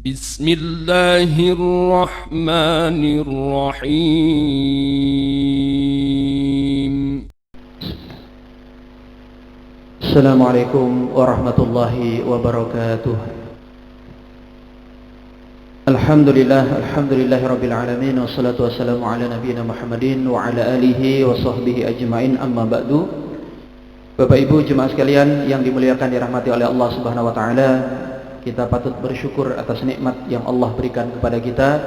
بسم الله الرحمن الرحيم. السلام عليكم ورحمة الله وبركاته. الحمد لله رب العالمين, والصلاة wassalamu ala nabiyina Muhammadin wa ala alihi wa sahbihi ajma'in, amma ba'du. Bapak Ibu jemaah sekalian yang dimuliakan, dirahmati oleh Allah Subhanahu wa taala, kita patut bersyukur atas nikmat yang Allah berikan kepada kita.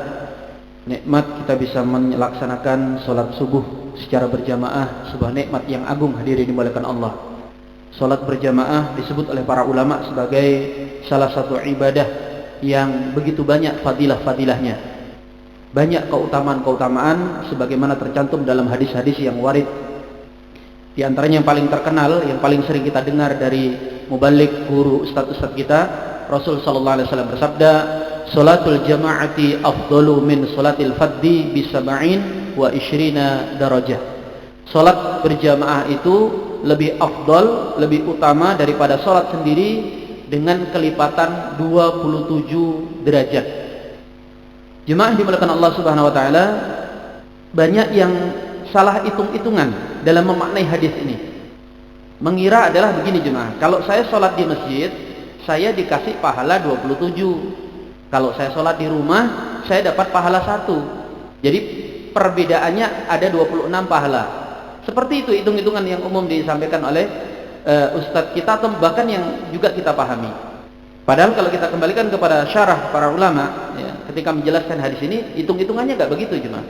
Nikmat kita bisa melaksanakan sholat subuh secara berjamaah, sebuah nikmat yang agung, hadirin dimuliakan Allah. Sholat berjamaah disebut oleh para ulama sebagai salah satu ibadah yang begitu banyak fadilah-fadilahnya, banyak keutamaan-keutamaan sebagaimana tercantum dalam hadis-hadis yang warid. Di antaranya yang paling terkenal, yang paling sering kita dengar dari mubalik, guru, ustadz-ustadz kita, Rasul sallallahu alaihi wasallam bersabda, "Sholatul jama'ati afdalu min sholatil faddi bi sab'in wa ishrina darajah." Salat berjamaah itu lebih afdal, lebih utama daripada salat sendiri dengan kelipatan 27 derajat. Jemaah dimuliakan Allah Subhanahu wa taala, banyak yang salah hitung-hitungan dalam memaknai hadis ini. Mengira adalah begini jemaah, kalau saya salat di masjid, saya dikasih pahala 27. Kalau saya sholat di rumah, saya dapat pahala 1. Jadi perbedaannya ada 26 pahala. Seperti itu hitung-hitungan yang umum disampaikan oleh ustadz kita, atau bahkan yang juga kita pahami. Padahal kalau kita kembalikan kepada syarah para ulama, ya, ketika menjelaskan hadis ini, hitung-hitungannya gak begitu jemaah.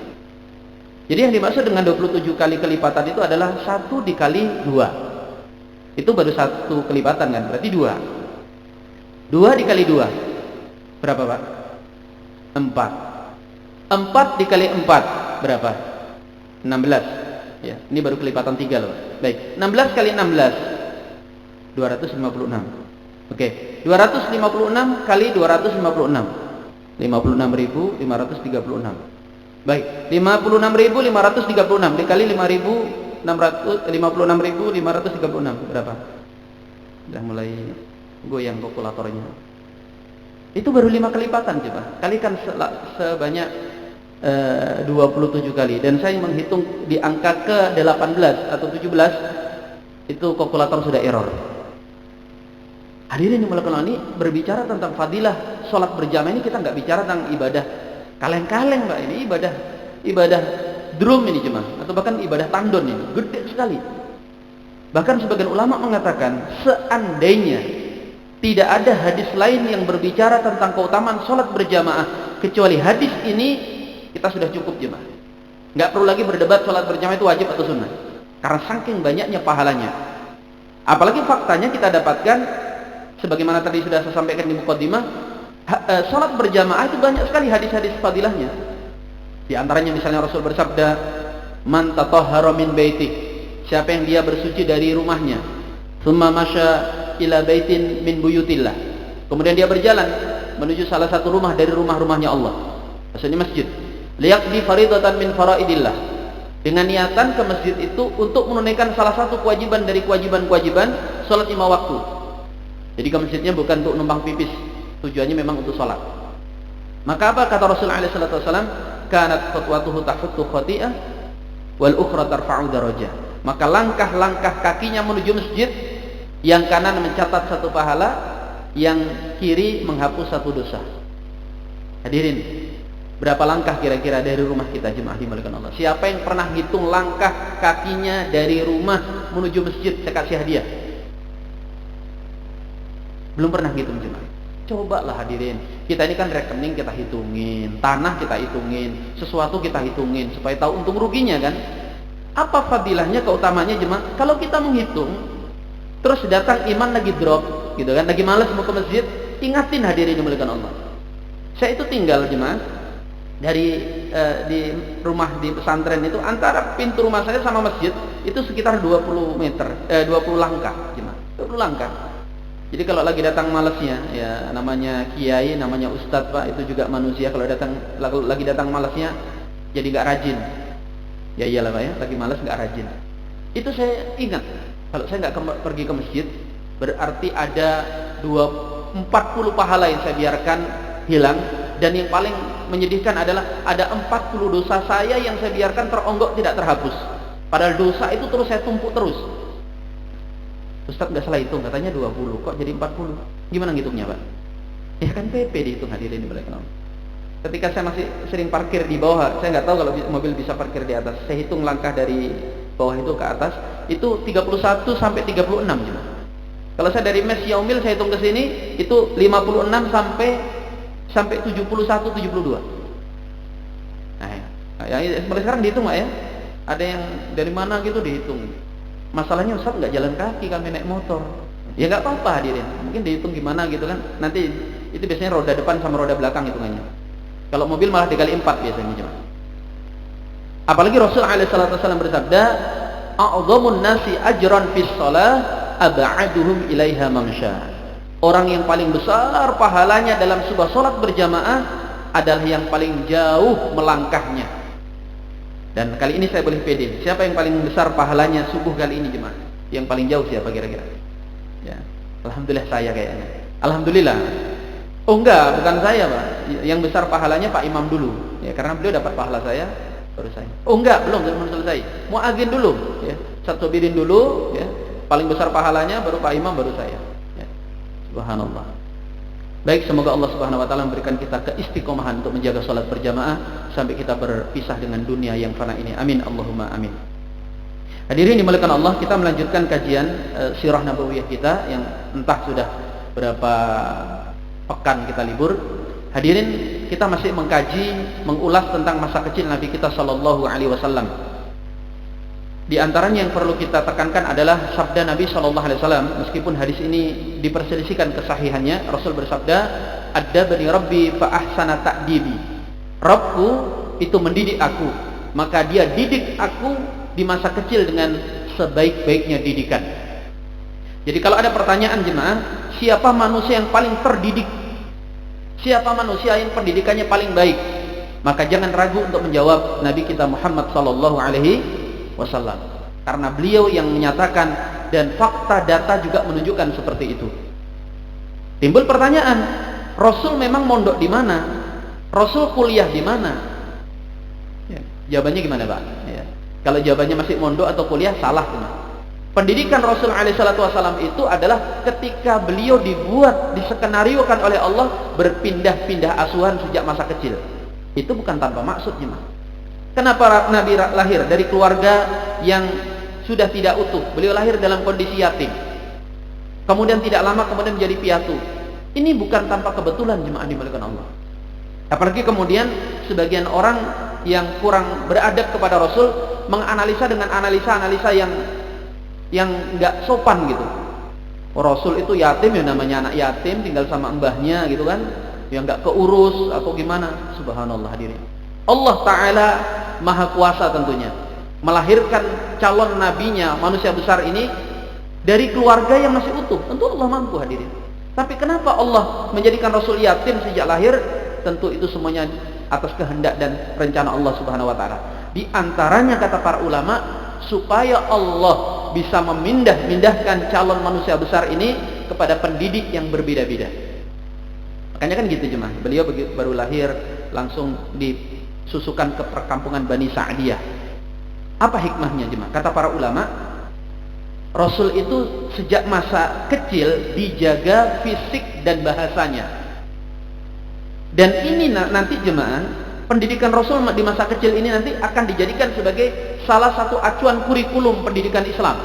Jadi yang dimaksud dengan 27 kali kelipatan itu adalah 1 dikali 2. Itu baru 1 kelipatan kan, berarti 2. 2 dikali 2 berapa Pak? 4. 4 dikali 4 berapa? 16. Ya, ini baru kelipatan 3 loh. Baik, 16 kali 16 256. Oke, 256 kali 256 56.536. Baik, 56.536 dikali 56.536 berapa? Sudah mulai goyang kalkulatornya. Itu baru 5 kelipatan coba. Kalikan sebanyak 27 kali. Dan saya menghitung di angka ke 18 atau 17, itu kalkulator sudah error. Hadirin yang dimuliakan Allah, ini berbicara tentang fadilah sholat berjamaah ini, kita nggak bicara tentang ibadah kaleng-kaleng Pak. Ini ibadah drum ini jemaah, atau bahkan ibadah tandon ini, gede sekali. Bahkan sebagian ulama mengatakan, seandainya tidak ada hadis lain yang berbicara tentang keutamaan sholat berjamaah kecuali hadis ini, kita sudah cukup jemaah. Nggak perlu lagi berdebat sholat berjamaah itu wajib atau sunnah, karena saking banyaknya pahalanya. Apalagi faktanya kita dapatkan, sebagaimana tadi sudah saya sampaikan di muqaddimah, sholat berjamaah itu banyak sekali hadis-hadis fadilahnya. Di antaranya misalnya Rasul bersabda, "Man tatahhara min baitih," siapa yang dia bersuci dari rumahnya, "tsumma masya ila baitin min buyutillah," kemudian dia berjalan menuju salah satu rumah dari rumah-rumahnya Allah, maksudnya masjid, "liyaqdi faridatan min faraidillah," dengan niatan ke masjid itu untuk menunaikan salah satu kewajiban dari kewajiban-kewajiban salat 5 waktu. Jadi ke masjidnya bukan untuk numpang pipis, tujuannya memang untuk salat. Maka apa kata Rasulullah sallallahu alaihi wasallam? "Kanat khatwatuhu tahuttu khati'ah wal ukhra tarfa'u darajah." Maka langkah-langkah kakinya menuju masjid, yang kanan mencatat 1 pahala, yang kiri menghapus 1 dosa. Hadirin, berapa langkah kira-kira dari rumah kita jemaah dimuliakan Allah? Siapa yang pernah hitung langkah kakinya dari rumah menuju masjid, saya kasih hadiah? Belum pernah hitung jemaah. Cobalah hadirin, kita ini kan rekening kita hitungin, tanah kita hitungin, sesuatu kita hitungin supaya tahu untung ruginya kan. Apa fadilahnya, keutamanya jemaah? Kalau kita menghitung, terus datang iman lagi drop gitu kan, lagi malas mau ke masjid, ingatin hadirin yang dimuliakan Allah. Saya itu tinggal jemaah dari di rumah di pesantren itu, antara pintu rumah saya sama masjid itu sekitar 20 meter, 20 langkah jemaah, 20 langkah. Jadi kalau lagi datang malasnya, ya namanya kiai, namanya ustadz Pak, itu juga manusia, kalau lagi datang malasnya jadi nggak rajin. Ya iyalah Pak ya, lagi malas nggak rajin. Itu saya ingat, kalau saya nggak pergi ke masjid, berarti ada 40 pahala yang saya biarkan hilang. Dan yang paling menyedihkan adalah ada 40 dosa saya yang saya biarkan teronggok tidak terhapus. Padahal dosa itu terus saya tumpuk terus. Ustaz nggak salah hitung, katanya 20, kok jadi 40? Gimana ngitungnya Pak? Ya kan PP dihitung, hadirin dimuliakan Allah. Ketika saya masih sering parkir di bawah, saya nggak tahu kalau mobil bisa parkir di atas. Saya hitung langkah dari bawah itu ke atas, itu 31 sampai 36 cuma. Kalau saya dari Mes Yaumil saya hitung ke sini, itu 56 sampai 71 72. Nah, ya, mulai sekarang dihitung Pak ya. Ada yang dari mana gitu dihitung. Masalahnya Ustaz nggak jalan kaki, kami naik motor. Ya nggak apa-apa hadirin. Mungkin dihitung gimana gitu kan. Nanti itu biasanya roda depan sama roda belakang hitungannya. Kalau mobil malah dikali 4 biasanya cuma. Apalagi Rasul alaihi salatu wasallam bersabda, "A'dhamun nasi ajran fis shalah ab'aduhum ilaiha mamsha." Orang yang paling besar pahalanya dalam sebuah salat berjamaah adalah yang paling jauh melangkahnya. Dan kali ini saya boleh pede. Siapa yang paling besar pahalanya subuh kali ini jemaah? Yang paling jauh siapa kira-kira? Ya, alhamdulillah saya kayaknya. Alhamdulillah. Oh enggak, bukan saya Pak. Yang besar pahalanya Pak Imam dulu. Ya, karena beliau dapat pahala saya, baru saya. Oh enggak, belum selesai. Mau agin dulu, ya. Satubirin dulu, ya. Paling besar pahalanya baru Pak Imam, baru saya. Ya. Subhanallah. Baik, semoga Allah Subhanahu wa taala memberikan kita keistiqomahan untuk menjaga salat berjamaah sampai kita berpisah dengan dunia yang fana ini. Amin Allahumma amin. Hadirin dimuliakan Allah, kita melanjutkan kajian sirah nabawiyah kita yang entah sudah berapa pekan kita libur. Hadirin, kita masih mengkaji, mengulas tentang masa kecil Nabi kita sallallahu alaihi wasallam. Di antaranya yang perlu kita tekankan adalah sabda Nabi sallallahu alaihi wasallam, meskipun hadis ini diperselisihkan kesahihannya. Rasul bersabda, "Addabani Rabbi fa ahsana ta'dibi." Rabbku itu mendidik aku, maka dia didik aku di masa kecil dengan sebaik-baiknya didikan. Jadi kalau ada pertanyaan jemaah, siapa manusia yang paling terdidik? Siapa manusia yang pendidikannya paling baik? Maka jangan ragu untuk menjawab Nabi kita Muhammad sallallahu alaihi wasallam. Karena beliau yang menyatakan dan fakta data juga menunjukkan seperti itu. Timbul pertanyaan, Rasul memang mondok di mana? Rasul kuliah di mana? Ya, jawabannya gimana Pak? Ya. Kalau jawabannya masih mondok atau kuliah, salah teman. Pendidikan Rasul alaihissalam itu adalah ketika beliau diskenariokan oleh Allah berpindah-pindah asuhan sejak masa kecil. Itu bukan tanpa maksud jemaah. Kenapa Nabi lahir dari keluarga yang sudah tidak utuh? Beliau lahir dalam kondisi yatim. Kemudian tidak lama kemudian menjadi piatu. Ini bukan tanpa kebetulan jemaah dimuliakan Allah. Apalagi kemudian sebagian orang yang kurang beradab kepada Rasul menganalisa dengan analisa-analisa yang nggak sopan gitu. Rasul itu yatim, ya namanya anak yatim tinggal sama mbahnya gitu kan, yang nggak keurus atau gimana. Subhanallah hadirin. Allah Ta'ala Maha Kuasa tentunya melahirkan calon nabinya, manusia besar ini dari keluarga yang masih utuh. Tentu Allah mampu hadirin. Tapi kenapa Allah menjadikan Rasul yatim sejak lahir? Tentu itu semuanya atas kehendak dan rencana Allah Subhanahu wa taala. Di antaranya kata para ulama, supaya Allah bisa memindahkan calon manusia besar ini kepada pendidik yang berbeda-beda. Makanya kan gitu jemaah. Beliau baru lahir langsung disusukan ke perkampungan Bani Sa'diyah. Apa hikmahnya jemaah? Kata para ulama, Rasul itu sejak masa kecil dijaga fisik dan bahasanya. Dan ini nanti jemaah, pendidikan Rasul di masa kecil ini nanti akan dijadikan sebagai salah satu acuan kurikulum pendidikan Islam.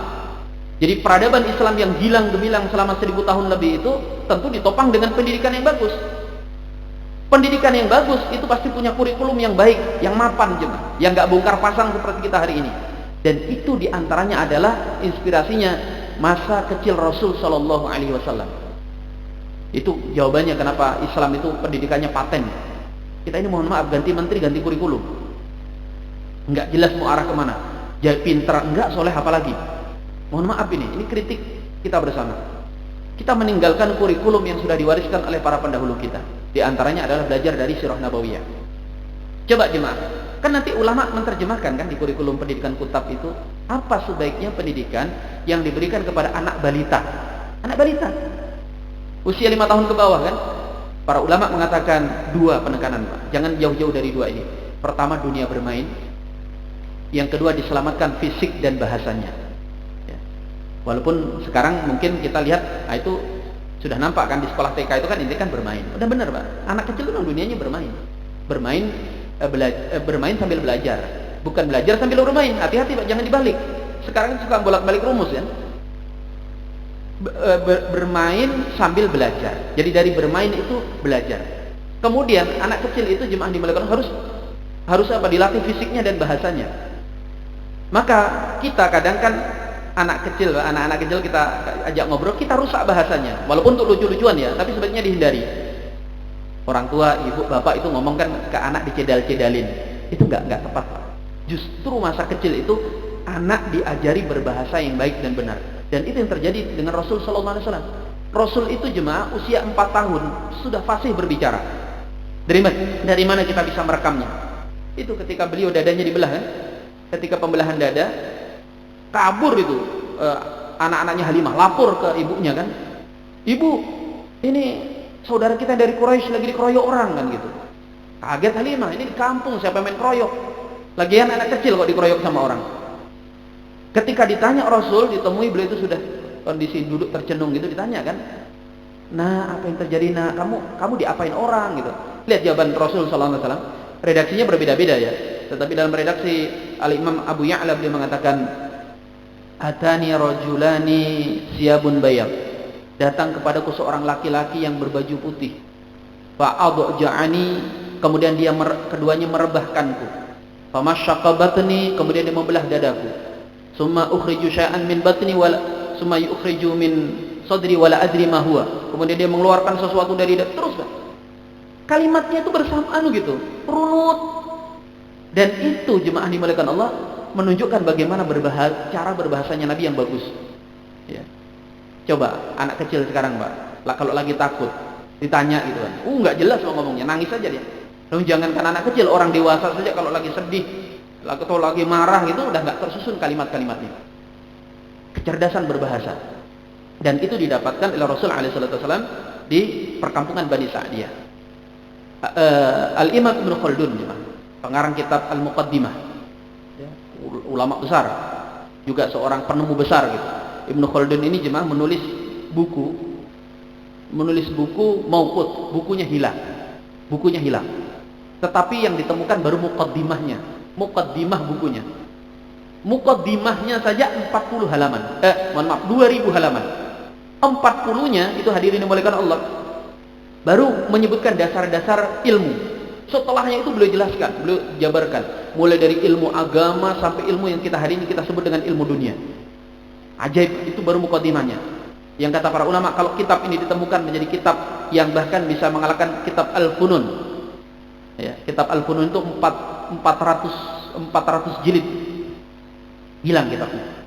Jadi peradaban Islam yang hilang gemilang selama 1000 tahun lebih itu tentu ditopang dengan pendidikan yang bagus. Pendidikan yang bagus itu pasti punya kurikulum yang baik, yang mapan jemaah, yang nggak bongkar pasang seperti kita hari ini. Dan itu diantaranya adalah inspirasinya masa kecil Rasul Shallallahu Alaihi Wasallam. Itu jawabannya kenapa Islam itu pendidikannya paten. Kita ini mohon maaf ganti menteri ganti kurikulum, nggak jelas mau arah kemana. Jadi pinter enggak, soleh apalagi. Mohon maaf ini kritik kita bersama. Kita meninggalkan kurikulum yang sudah diwariskan oleh para pendahulu kita. Di antaranya adalah belajar dari sirah nabawiyah. Coba jemaah, kan nanti ulama menerjemahkan kan di kurikulum pendidikan kutab itu apa sebaiknya pendidikan yang diberikan kepada anak balita. Anak balita usia 5 tahun ke bawah kan. Para ulama mengatakan dua penekanan, Pak. Jangan jauh-jauh dari dua ini. Pertama, dunia bermain. Yang kedua, diselamatkan fisik dan bahasanya. Ya. Walaupun sekarang mungkin kita lihat, itu sudah nampak kan di sekolah TK itu kan ini kan bermain. Udah benar, Pak. Anak kecil itu dunianya bermain. Bermain sambil belajar. Bukan belajar sambil bermain. Hati-hati, Pak, jangan dibalik. Sekarang suka bolak-balik rumus ya. Bermain sambil belajar. Jadi dari bermain itu belajar. Kemudian anak kecil itu jemaah dimuliakan harus apa? Dilatih fisiknya dan bahasanya. Maka kita kadang kan anak-anak kecil kita ajak ngobrol, kita rusak bahasanya. Walaupun untuk lucu-lucuan ya, tapi sebaiknya dihindari. Orang tua, ibu, bapak itu ngomong kan ke anak dicedal-cedalin. Itu enggak tepat, Pak. Justru masa kecil itu anak diajari berbahasa yang baik dan benar. Dan itu yang terjadi dengan Rasul sallallahu alaihi wasallam. Rasul itu jemaah usia 4 tahun sudah fasih berbicara. Dari mana kita bisa merekamnya? Itu ketika beliau dadanya dibelah ya. Ketika pembelahan dada, kabur itu anak-anaknya Halimah lapor ke ibunya kan. Ibu, ini saudara kita dari Quraisy lagi dikeroyok orang kan gitu. Kaget Halimah, ini di kampung siapa main keroyok? Lagian anak kecil kok dikeroyok sama orang. Ketika ditanya Rasul, ditemui beliau itu sudah kondisi duduk tercenung gitu, ditanya kan, nah apa yang terjadi nak, kamu diapain orang gitu. Lihat jawaban Rasul sallallahu alaihi wasallam. Redaksinya berbeda-beda ya, tetapi dalam redaksi Al-Imam Abu Ya'la beliau mengatakan, atani rajulani siyabun bayad, datang kepadaku seorang laki-laki yang berbaju putih. Fa'adja'ani, kemudian keduanya merebahkanku. Famasyaqa batni, kemudian dia membelah dadaku. Summa ukhriju syai'an min batni summa yukhriju min sadri wala adri ma huwa. Kemudian dia mengeluarkan sesuatu dari terus Pak. Kalimatnya itu bersamaan gitu, runut. Dan itu jemaah dimuliakan Allah menunjukkan bagaimana cara berbahasanya Nabi yang bagus. Ya. Coba anak kecil sekarang, Pak. Kalau lagi takut ditanya gitu kan. Enggak jelas lo ngomongnya, nangis aja dia. Lalu jangankan anak kecil, orang dewasa saja kalau lagi sedih atau lagi marah gitu udah nggak tersusun kalimat-kalimatnya. Kecerdasan berbahasa. Dan itu didapatkan oleh Rasul alaihissalam di perkampungan Bani Sa'diyah. Al-Imam Ibnu Khaldun, pengarang kitab Al-Muqaddimah, ya, ulama besar, juga seorang penemu besar gitu. Ibnu Khaldun ini jemaah menulis buku mauqut, bukunya hilang. Tetapi yang ditemukan baru muqaddimahnya. Muqaddimah bukunya. Muqaddimahnya saja 40 halaman. 2000 halaman. 40-nya itu hadirin yang dimuliakan Allah. Baru menyebutkan dasar-dasar ilmu. Setelahnya itu beliau jelaskan, beliau jabarkan. Mulai dari ilmu agama sampai ilmu yang kita hari ini kita sebut dengan ilmu dunia. Ajaib, itu baru muqaddimahnya. Yang kata para ulama, kalau kitab ini ditemukan menjadi kitab yang bahkan bisa mengalahkan kitab Al-Funun. Ya, kitab Al-Funun itu 400 jilid. Hilang kitabnya.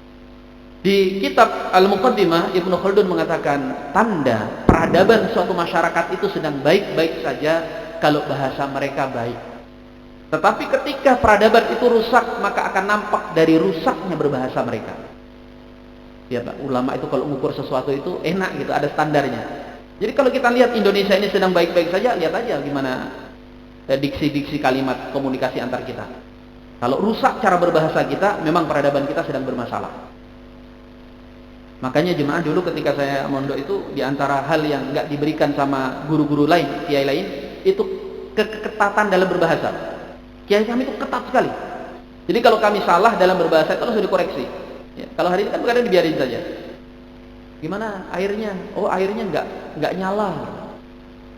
Di kitab Al-Muqaddimah Ibnu Khaldun mengatakan tanda peradaban suatu masyarakat itu sedang baik-baik saja kalau bahasa mereka baik. Tetapi ketika peradaban itu rusak, maka akan nampak dari rusaknya berbahasa mereka. Ya Pak, ulama itu kalau mengukur sesuatu itu enak gitu, ada standarnya. Jadi kalau kita lihat Indonesia ini sedang baik-baik saja, lihat aja gimana diksi-diksi kalimat komunikasi antar kita. Kalau rusak cara berbahasa kita, memang peradaban kita sedang bermasalah. Makanya jemaah dulu ketika saya mondok itu, diantara hal yang nggak diberikan sama guru-guru lain, kiai lain, itu keketatan dalam berbahasa. Kiai kami itu ketat sekali. Jadi kalau kami salah dalam berbahasa itu langsung dikoreksi. Ya, kalau hari ini kan kadang dibiarin saja. Gimana airnya? Oh, airnya nggak nyala.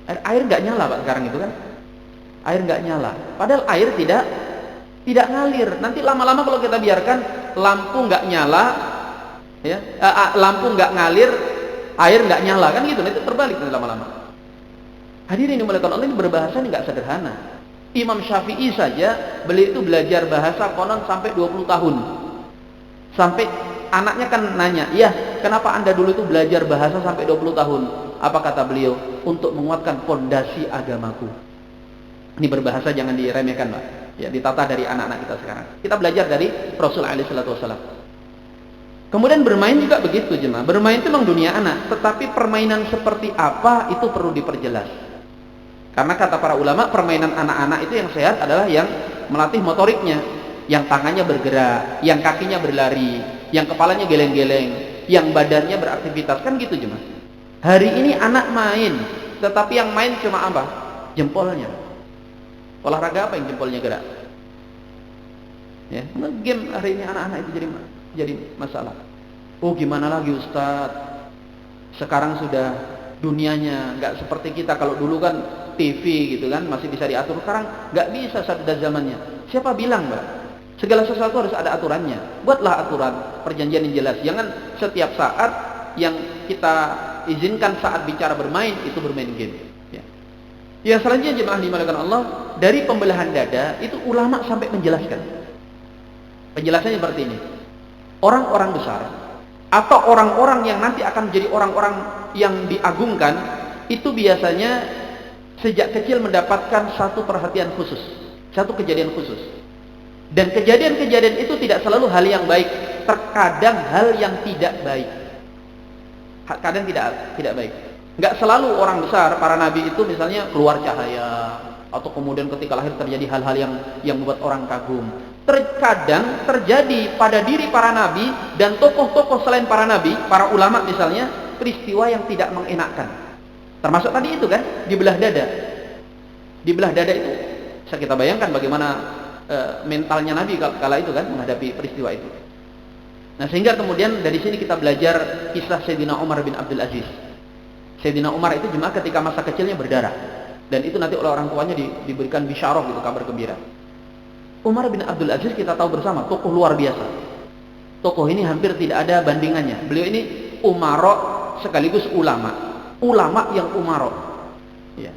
Air nggak nyala Pak sekarang itu kan? Air nggak nyala. Padahal air tidak ngalir. Nanti lama-lama kalau kita biarkan lampu nggak nyala, ya, lampu nggak ngalir, air nggak nyala kan gitu. Nanti terbalik nanti lama-lama. Hadirin dimuliakan Allah, ini berbahasa ini nggak sederhana. Imam Syafi'i saja beliau itu belajar bahasa konon sampai 20 tahun. Sampai anaknya kan nanya, "Ya, kenapa Anda dulu itu belajar bahasa sampai 20 tahun?" Apa kata beliau? Untuk menguatkan fondasi agamaku. Ini berbahasa jangan diremehkan, Pak. Ya, ditata dari anak-anak kita sekarang. Kita belajar dari Rasul alaihi wasallam. Kemudian bermain juga begitu, jemaah. Bermain itu memang dunia anak, tetapi permainan seperti apa itu perlu diperjelas. Karena kata para ulama, permainan anak-anak itu yang sehat adalah yang melatih motoriknya, yang tangannya bergerak, yang kakinya berlari, yang kepalanya geleng-geleng, yang badannya beraktivitas, kan gitu cuma. Hari ini anak main, tetapi yang main cuma apa? Jempolnya. Olahraga apa yang jempolnya gerak? Ya, game hari ini anak-anak itu jadi masalah. Oh, gimana lagi Ustadz? Sekarang sudah dunianya nggak seperti kita. Kalau dulu kan TV gitu kan masih bisa diatur, sekarang nggak bisa, sudah zamannya. Siapa bilang, Mbak? Segala sesuatu harus ada aturannya. Buatlah aturan, perjanjian yang jelas. Jangan setiap saat yang kita izinkan saat bicara bermain itu bermain game. Ya, selanjutnya jemaah dimuliakan Allah, dari pembelahan dada itu ulama sampai menjelaskan. Penjelasannya seperti ini. Orang-orang besar atau orang-orang yang nanti akan menjadi orang-orang yang diagungkan itu biasanya sejak kecil mendapatkan satu perhatian khusus, satu kejadian khusus. Dan kejadian-kejadian itu tidak selalu hal yang baik, terkadang hal yang tidak baik. Kadang tidak baik. Enggak selalu orang besar, para nabi itu misalnya keluar cahaya atau kemudian ketika lahir terjadi hal-hal yang membuat orang kagum. Terkadang terjadi pada diri para nabi dan tokoh-tokoh selain para nabi, para ulama misalnya, peristiwa yang tidak mengenakkan. Termasuk tadi itu kan, dibelah dada. Dibelah dada itu, bisa kita bayangkan bagaimana mentalnya nabi kala itu kan menghadapi peristiwa itu. Nah, sehingga kemudian dari sini kita belajar kisah Sayyidina Umar bin Abdul Aziz. Sayyidina Umar itu jemaah ketika masa kecilnya berdarah, dan itu nanti oleh orang tuanya diberikan bisyarah gitu, kabar gembira. Umar bin Abdul Aziz kita tahu bersama, tokoh luar biasa. Tokoh ini hampir tidak ada bandingannya. Beliau ini umaro sekaligus ulama. Ulama yang umaro. Ya.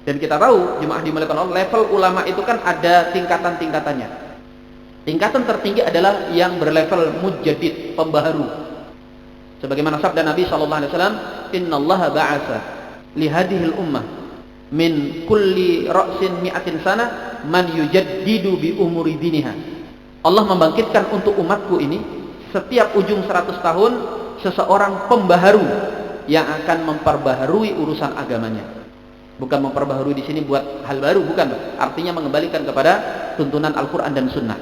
Dan kita tahu, jemaah dimuliakan Allah, level ulama itu kan ada tingkatan-tingkatannya. Tingkatan tertinggi adalah yang berlevel mujaddid, pembaharu. Sebagaimana sabda Nabi SAW, Innallaha ba'asa lihadihil ummah min kulli ra'sin mi'atin sana man yujaddidu bi umuri diniha. Allah membangkitkan untuk umatku ini setiap ujung 100 tahun seseorang pembaharu yang akan memperbaharui urusan agamanya. Bukan memperbaharui di sini buat hal baru, bukan. Artinya mengembalikan kepada tuntunan Al-Qur'an dan Sunnah.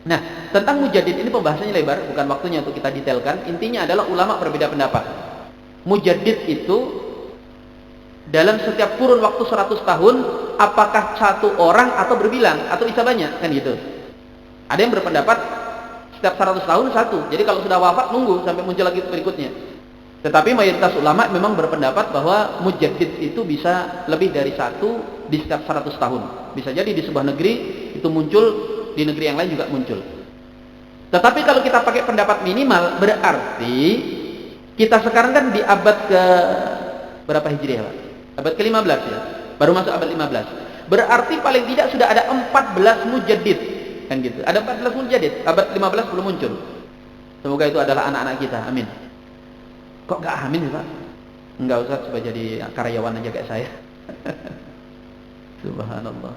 Nah, tentang mujaddid ini pembahasannya lebar, bukan waktunya untuk kita detailkan. Intinya adalah ulama berbeda pendapat. Mujaddid itu dalam setiap kurun waktu 100 tahun, apakah satu orang atau berbilang, atau bisa banyak, kan gitu. Ada yang berpendapat setiap 100 tahun satu, jadi kalau sudah wafat nunggu sampai muncul lagi berikutnya. Tetapi mayoritas ulama memang berpendapat bahwa mujaddid itu bisa lebih dari satu di setiap 100 tahun. Bisa jadi di sebuah negeri itu muncul, di negeri yang lain juga muncul. Tetapi kalau kita pakai pendapat minimal, berarti kita sekarang kan di abad ke berapa Hijriah, Pak? Abad ke-15 ya. Baru masuk abad 15. Berarti paling tidak sudah ada 14 mujaddid. Kan gitu. Ada 14 mujaddid. Abad 15 belum muncul. Semoga itu adalah anak-anak kita. Amin. Kok gak amin ya, Pak? Enggak usah, supaya jadi karyawan aja kayak saya. Subhanallah.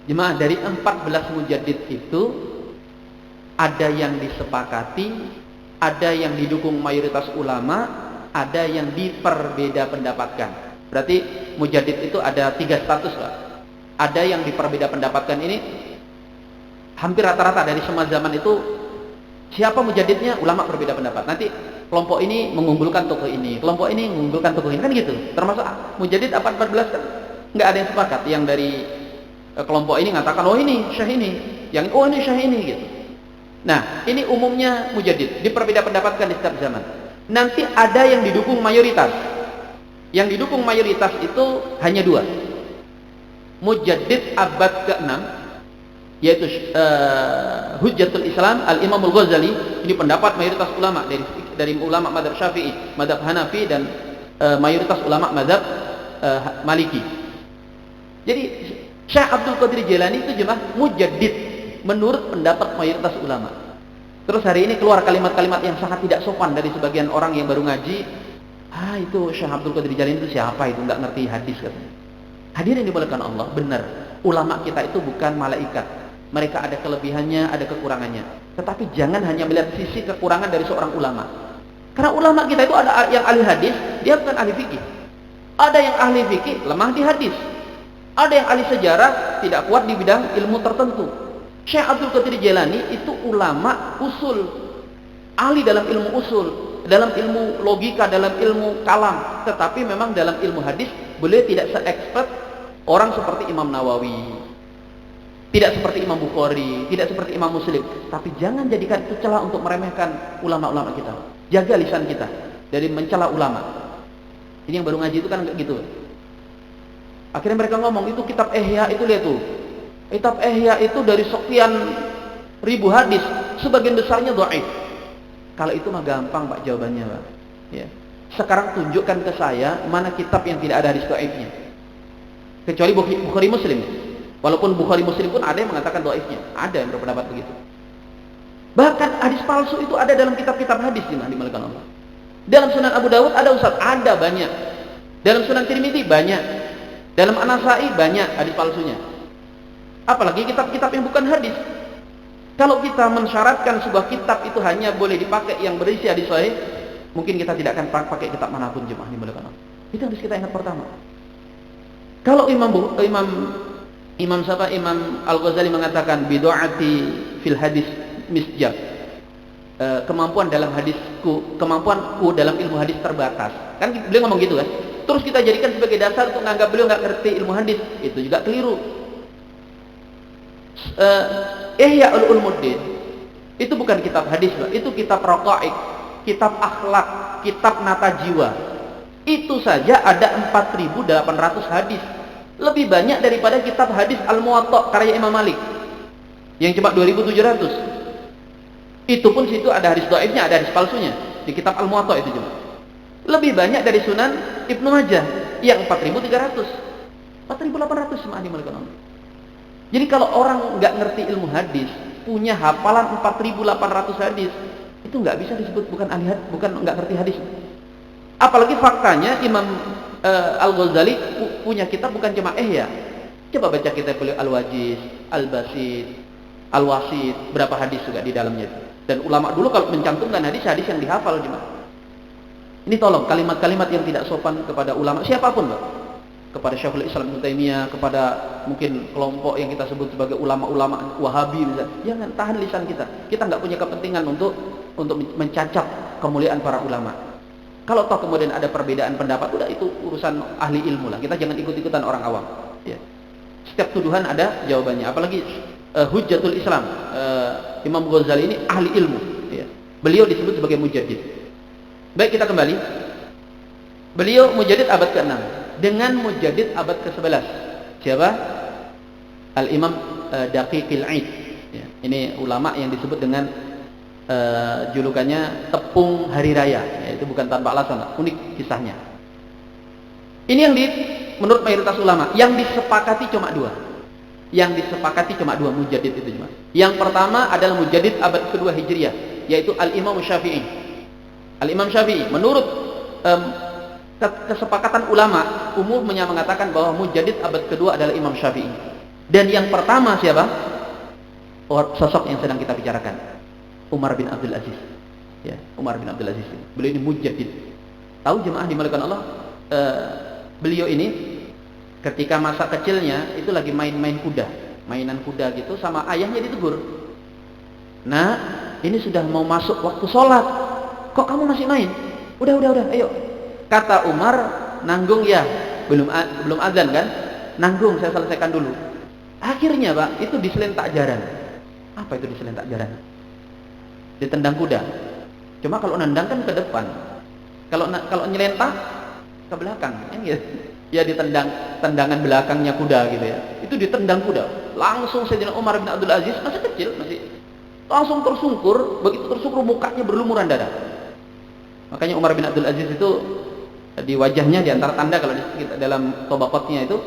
Jemaah, dari 14 mujaddid itu ada yang disepakati, ada yang didukung mayoritas ulama, ada yang diperbeda pendapatkan. Berarti mujaddid itu ada 3 status, Pak. Ada yang diperbeda pendapatkan ini hampir rata-rata dari semua zaman itu, siapa mujaddidnya, ulama berbeda pendapat. Nanti kelompok ini mengunggulkan tokoh ini, kelompok ini mengunggulkan tokoh ini, kan gitu. Termasuk mujaddid apa 14 kan nggak ada yang sepakat. Yang dari kelompok ini mengatakan oh ini syekh ini, yang oh ini syekh ini gitu. Nah, ini umumnya mujaddid diperbeda pendapatkan di setiap zaman. Nanti ada yang didukung mayoritas. Yang didukung mayoritas itu hanya 2. Mujaddid abad ke-6, yaitu Hujjatul Islam Al-Imam Al-Ghazali. Ini pendapat mayoritas ulama dari ulama mazhab Syafi'i, mazhab Hanafi, dan mayoritas ulama mazhab Maliki. Jadi Syekh Abdul Qadir Jailani itu jemaah mujaddid menurut pendapat mayoritas ulama. Terus hari ini keluar kalimat-kalimat yang sangat tidak sopan dari sebagian orang yang baru ngaji. Itu Syekh Abdul Qadir Jailani itu siapa itu, nggak ngerti hadis katanya. Hadirin dimuliakan Allah, benar. Ulama kita itu bukan malaikat. Mereka ada kelebihannya, ada kekurangannya. Tetapi jangan hanya melihat sisi kekurangan dari seorang ulama. Karena ulama kita itu ada yang ahli hadis, dia bukan ahli fikih. Ada yang ahli fikih, lemah di hadis. Ada yang ahli sejarah, tidak kuat di bidang ilmu tertentu. Syekh Abdul Qadir Jailani itu ulama usul, ahli dalam ilmu usul, dalam ilmu logika, dalam ilmu kalam. Tetapi memang dalam ilmu hadis, beliau tidak se-expert orang seperti Imam Nawawi, tidak seperti Imam Bukhari, tidak seperti Imam Muslim. Tapi jangan jadikan itu celah untuk meremehkan ulama-ulama kita. Jaga lisan kita dari mencela ulama. Ini yang baru ngaji itu kan gitu. Akhirnya mereka ngomong, itu kitab Ihya itu, lihat tuh. Kitab Ihya itu dari sekian ribu hadis, sebagian besarnya dhaif. Kalau itu mah gampang Pak jawabannya, Pak. Ya. Sekarang tunjukkan ke saya mana kitab yang tidak ada hadis dhaifnya. Kecuali Bukhari Muslim. Walaupun Bukhari Muslim pun ada yang mengatakan dhaifnya. Ada yang berpendapat begitu. Bahkan hadis palsu itu ada dalam kitab-kitab hadis dimalakan Allah. Dalam Sunan Abu Dawud ada, Ustaz, ada banyak. Dalam Sunan Tirmidzi banyak. Dalam An-Nasa'i banyak hadis palsunya. Apalagi kitab-kitab yang bukan hadis. Kalau kita mensyaratkan sebuah kitab itu hanya boleh dipakai yang berisi hadis sahih, mungkin kita tidak akan pakai kitab manapun jemaah dimalakan Allah. Itu harus kita ingat pertama. Kalau Imam Al-Ghazali mengatakan bid'ati fil hadis misjab. Kemampuan dalam hadisku, kemampuanku dalam ilmu hadis terbatas. Kan beliau ngomong gitu kan. Terus kita jadikan sebagai dasar untuk menganggap beliau nggak ngerti ilmu hadis. Itu juga keliru. Ihya Ulumuddin itu bukan kitab hadis, Pak. Itu kitab raqaiq, kitab akhlak, kitab nata jiwa. Itu saja ada 4.800 hadis. Lebih banyak daripada kitab hadis Al-Muwatta karya Imam Malik yang cuma 2.700. Itu pun situ ada hadis dhaifnya, ada hadis palsunya. Di kitab Al-Muwatta itu cuma. Lebih banyak dari Sunan Ibnu Majah yang 4.300. 4.800 jemaah dimalakan Allah. Jadi kalau orang nggak ngerti ilmu hadis, punya hafalan 4.800 hadis, itu nggak bisa disebut bukan ahli hadis, bukan nggak ngerti hadis. Apalagi faktanya Imam Al-Ghazali punya kitab bukan cuma Ihya. Coba baca kitab beliau Al-Wajiz, Al-Basit, Al-Wasit, berapa hadis juga di dalamnya itu. Dan ulama dulu kalau mencantumkan hadis-hadis yang dihafal jemaah. Ini tolong kalimat-kalimat yang tidak sopan kepada ulama siapapun, Pak. Kepada Syekhul Islam Ibnu Taimiyah, kepada mungkin kelompok yang kita sebut sebagai ulama-ulama Wahabi misalnya. Jangan, tahan lisan kita. Kita nggak punya kepentingan untuk mencacat kemuliaan para ulama. Kalau toh kemudian ada perbedaan pendapat, udah itu urusan ahli ilmu lah. Kita jangan ikut-ikutan orang awam. Ya. Setiap tuduhan ada jawabannya. Apalagi Hujjatul Islam, Imam Ghazali ini ahli ilmu. Ya. Beliau disebut sebagai mujaddid. Baik, kita kembali. Beliau mujaddid abad ke-6 dengan mujaddid abad ke-11. Siapa? Al-Imam Daqiqil Aid. Ya. Ini ulama yang disebut dengan julukannya tepung hari raya. Ya, itu bukan tanpa alasan, unik kisahnya. Ini yang menurut mayoritas ulama yang disepakati cuma dua. Yang disepakati cuma dua mujaddid itu cuma. Yang pertama adalah mujaddid abad kedua Hijriah, yaitu Al-Imam Syafi'i. Al-Imam Syafi'i menurut kesepakatan ulama umumnya mengatakan bahwa mujaddid abad kedua adalah Imam Syafi'i. Dan yang pertama siapa? Sosok yang sedang kita bicarakan, Umar bin Abdul Aziz. Ya, Umar bin Abdul Aziz. Beliau ini mujaddid. Tahu jemaah dimulakan Allah, beliau ini ketika masa kecilnya itu lagi main-main kuda, mainan kuda gitu, sama ayahnya ditegur. Nah, ini sudah mau masuk waktu sholat, kok kamu masih main? Udah, ayo. Kata Umar, nanggung ya, belum azan kan? Nanggung, saya selesaikan dulu. Akhirnya Pak, itu diselentak jaran. Apa itu diselentak jaran? Ditendang kuda. Cuma kalau nendang kan ke depan, kalau nyelentak ke belakang, kan gitu. Ya tendangan belakangnya kuda gitu ya. Itu ditendang kuda. Langsung Sayyidina Umar bin Abdul Aziz masih kecil, langsung tersungkur. Begitu tersungkur mukanya berlumuran darah. Makanya Umar bin Abdul Aziz itu di wajahnya, di antara tanda kalau dalam tobaqatnya itu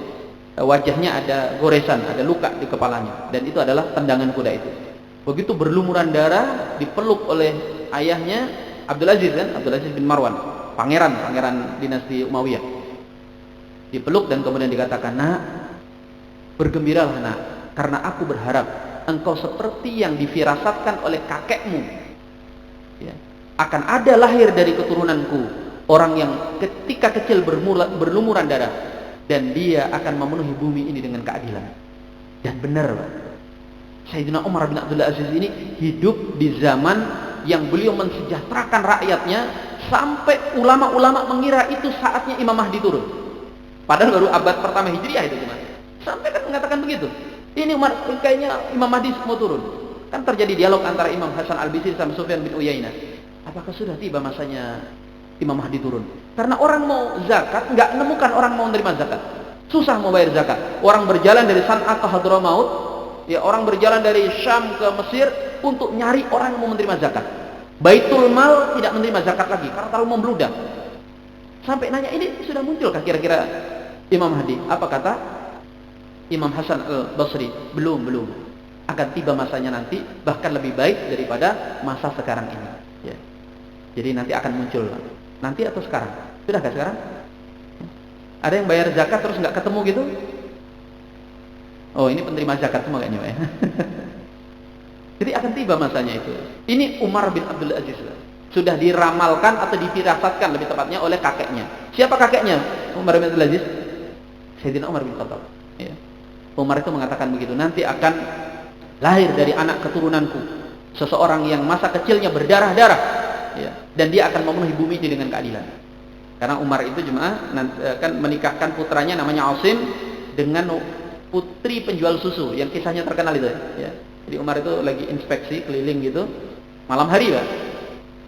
wajahnya ada goresan, ada luka di kepalanya, dan itu adalah tendangan kuda itu. Begitu berlumuran darah, dipeluk oleh ayahnya Abdul Aziz kan, Abdul Aziz bin Marwan, pangeran dinasti Umayyah. Dipeluk dan kemudian dikatakan, "Nak, bergembiralah nak, karena aku berharap engkau seperti yang difirasatkan oleh kakekmu. Ya, akan ada lahir dari keturunanku Orang yang ketika kecil berlumuran darah, dan dia akan memenuhi bumi ini dengan keadilan. Dan benar, Pak. Sayyidina Umar bin Abdul Aziz ini hidup di zaman yang beliau mensejahterakan rakyatnya, sampai ulama-ulama mengira itu saatnya Imam Mahdi turun. Padahal baru abad pertama Hijriah itu, cuma sampai kan mengatakan begitu. Ini Umar, kayaknya Imam Mahdi mau turun. Kan terjadi dialog antara Imam Hasan Al-Bisri sama Sufyan bin Uyainah. Apakah sudah tiba masanya Imam Mahdi turun? Karena orang mau zakat, nggak menemukan orang mau menerima zakat. Susah mau bayar zakat. Orang berjalan dari San'a ke Hadramaut, ya, orang berjalan dari Syam ke Mesir untuk nyari orang yang mau menerima zakat. Baitul Mal tidak menerima zakat lagi karena terlalu membludak. Sampai nanya, ini sudah munculkah kira-kira Imam Mahdi? Apa kata Imam Hasan Al-Basri? Belum. Akan tiba masanya nanti, bahkan lebih baik daripada masa sekarang ini. Ya. Jadi nanti akan muncul. Nanti atau sekarang? Sudah nggak sekarang? Ada yang bayar zakat terus nggak ketemu gitu? Oh, ini penerima zakat semua kayaknya, ya. Jadi akan tiba masanya itu. Ini Umar bin Abdul Aziz. Sudah diramalkan atau difirasatkan lebih tepatnya oleh kakeknya. Siapa kakeknya? Umar bin Abdul Aziz? Sayyidina Umar bin Khattab. Ya. Umar itu mengatakan begitu. Nanti akan lahir dari anak keturunanku seseorang yang masa kecilnya berdarah-darah, ya, dan dia akan memenuhi bumi ini dengan keadilan. Karena Umar itu jemaah kan menikahkan putranya namanya Asim dengan putri penjual susu yang kisahnya terkenal itu, ya. Jadi Umar itu lagi inspeksi keliling gitu malam hari, Pak.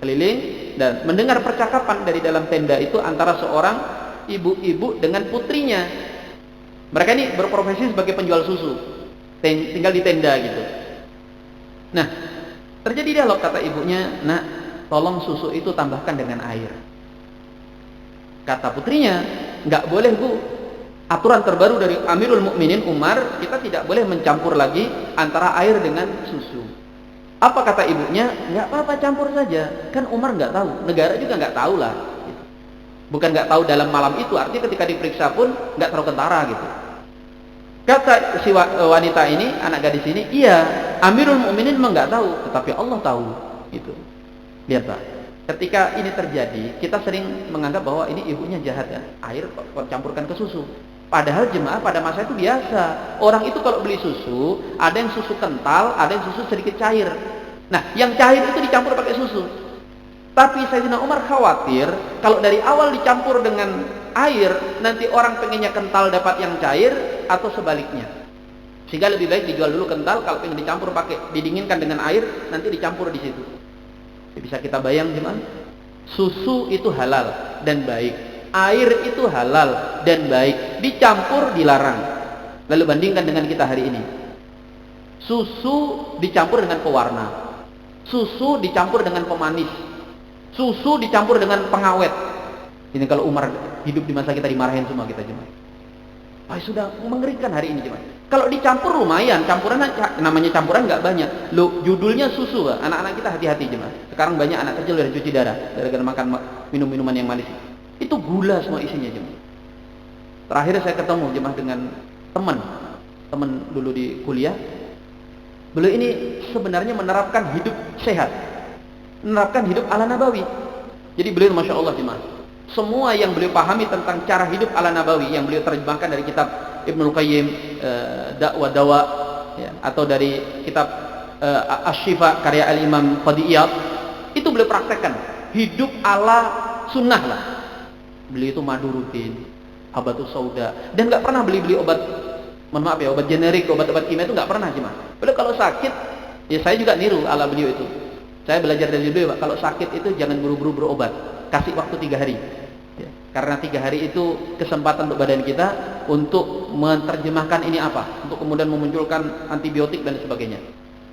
Keliling dan mendengar percakapan dari dalam tenda itu antara seorang ibu-ibu dengan putrinya. Mereka ini berprofesi sebagai penjual susu, tinggal di tenda gitu. Nah, terjadi dialog, kata ibunya, "Nak, tolong susu itu tambahkan dengan air." Kata putrinya, "Nggak boleh, Bu. Aturan terbaru dari Amirul Mukminin Umar, kita tidak boleh mencampur lagi antara air dengan susu." Apa kata ibunya? "Nggak apa-apa, campur saja. Kan Umar nggak tahu, negara juga nggak tahu lah." Bukan nggak tahu dalam malam itu, artinya ketika diperiksa pun nggak terlalu kentara gitu. Kata si wanita ini, anak gadis ini, "Iya, Amirul Mukminin memang nggak tahu, tetapi Allah tahu." Gitu. Lihat, Pak. Ketika ini terjadi, kita sering menganggap bahwa ini ibunya jahat, ya. Air kok campurkan ke susu. Padahal jemaah pada masa itu biasa. Orang itu kalau beli susu, ada yang susu kental, ada yang susu sedikit cair. Nah, yang cair itu dicampur pakai susu. Tapi Sayyidina Umar khawatir kalau dari awal dicampur dengan air, nanti orang pengennya kental dapat yang cair atau sebaliknya. Sehingga lebih baik dijual dulu kental, kalau pengen dicampur pakai didinginkan dengan air, nanti dicampur di situ. Bisa kita bayang gimana? Susu itu halal dan baik, air itu halal dan baik, dicampur dilarang. Lalu bandingkan dengan kita hari ini. Susu dicampur dengan pewarna, susu dicampur dengan pemanis, susu dicampur dengan pengawet. Ini kalau Umar hidup di masa kita, dimarahin semua kita jemaah. Sudah mengerikan hari ini jemaah. Kalau dicampur lumayan, campuran namanya campuran nggak banyak. Loh, judulnya susu, anak-anak kita hati-hati jemaah. Sekarang banyak anak kecil yang cuci darah gara-gara makan minum-minuman yang manis. Itu gula semua isinya jemaah. Terakhir saya ketemu jemaah dengan teman dulu di kuliah. Beliau ini sebenarnya menerapkan hidup sehat, menerapkan hidup ala Nabawi. Jadi beliau masya Allah jemaah, semua yang beliau pahami tentang cara hidup ala Nabawi yang beliau terjemahkan dari kitab Ibnul Qayyim, Dakwah Dawa, ya, atau dari kitab Asy-Syifa karya Al-Imam Qadhi Iyad, itu beliau praktekkan hidup ala sunnah lah. Beliau itu madu rutin, habatus sauda, dan nggak pernah beli obat, mohon maaf ya, obat generik, obat-obat kimia itu nggak pernah cuma. Beliau kalau sakit, ya saya juga niru ala beliau itu. Saya belajar dari beliau, kalau sakit itu jangan buru-buru berobat, kasih waktu 3 hari. Ya, karena 3 hari itu kesempatan untuk badan kita untuk menerjemahkan ini apa, untuk kemudian memunculkan antibiotik dan sebagainya.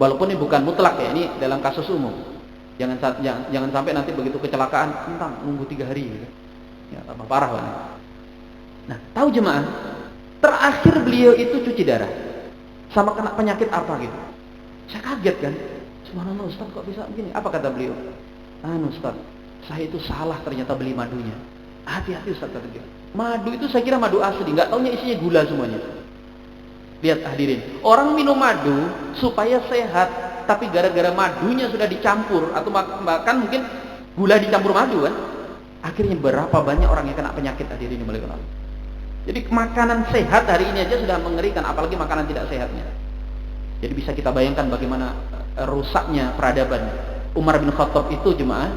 Walaupun ini bukan mutlak ya, ini dalam kasus umum. Jangan sampai nanti begitu kecelakaan, tentang nunggu 3 hari. Gitu. Ya, tambah parah banget. Nah, tahu jemaah, terakhir beliau itu cuci darah, sama kena penyakit apa gitu. Saya kaget kan, subhanallah Ustaz kok bisa begini? Apa kata beliau? Ustaz, saya itu salah ternyata beli madunya. Hati-hati Ustaz, kata dia. Madu itu saya kira madu asli, nggak taunya isinya gula semuanya. Lihat hadirin, orang minum madu supaya sehat, tapi gara-gara madunya sudah dicampur, atau bahkan mungkin gula dicampur madu kan, Akhirnya berapa banyak orang yang kena penyakit hadirin dimulai Allah. Jadi makanan sehat hari ini aja sudah mengerikan, apalagi makanan tidak sehatnya. Jadi bisa kita bayangkan bagaimana rusaknya peradaban. Umar bin Khattab itu jemaah,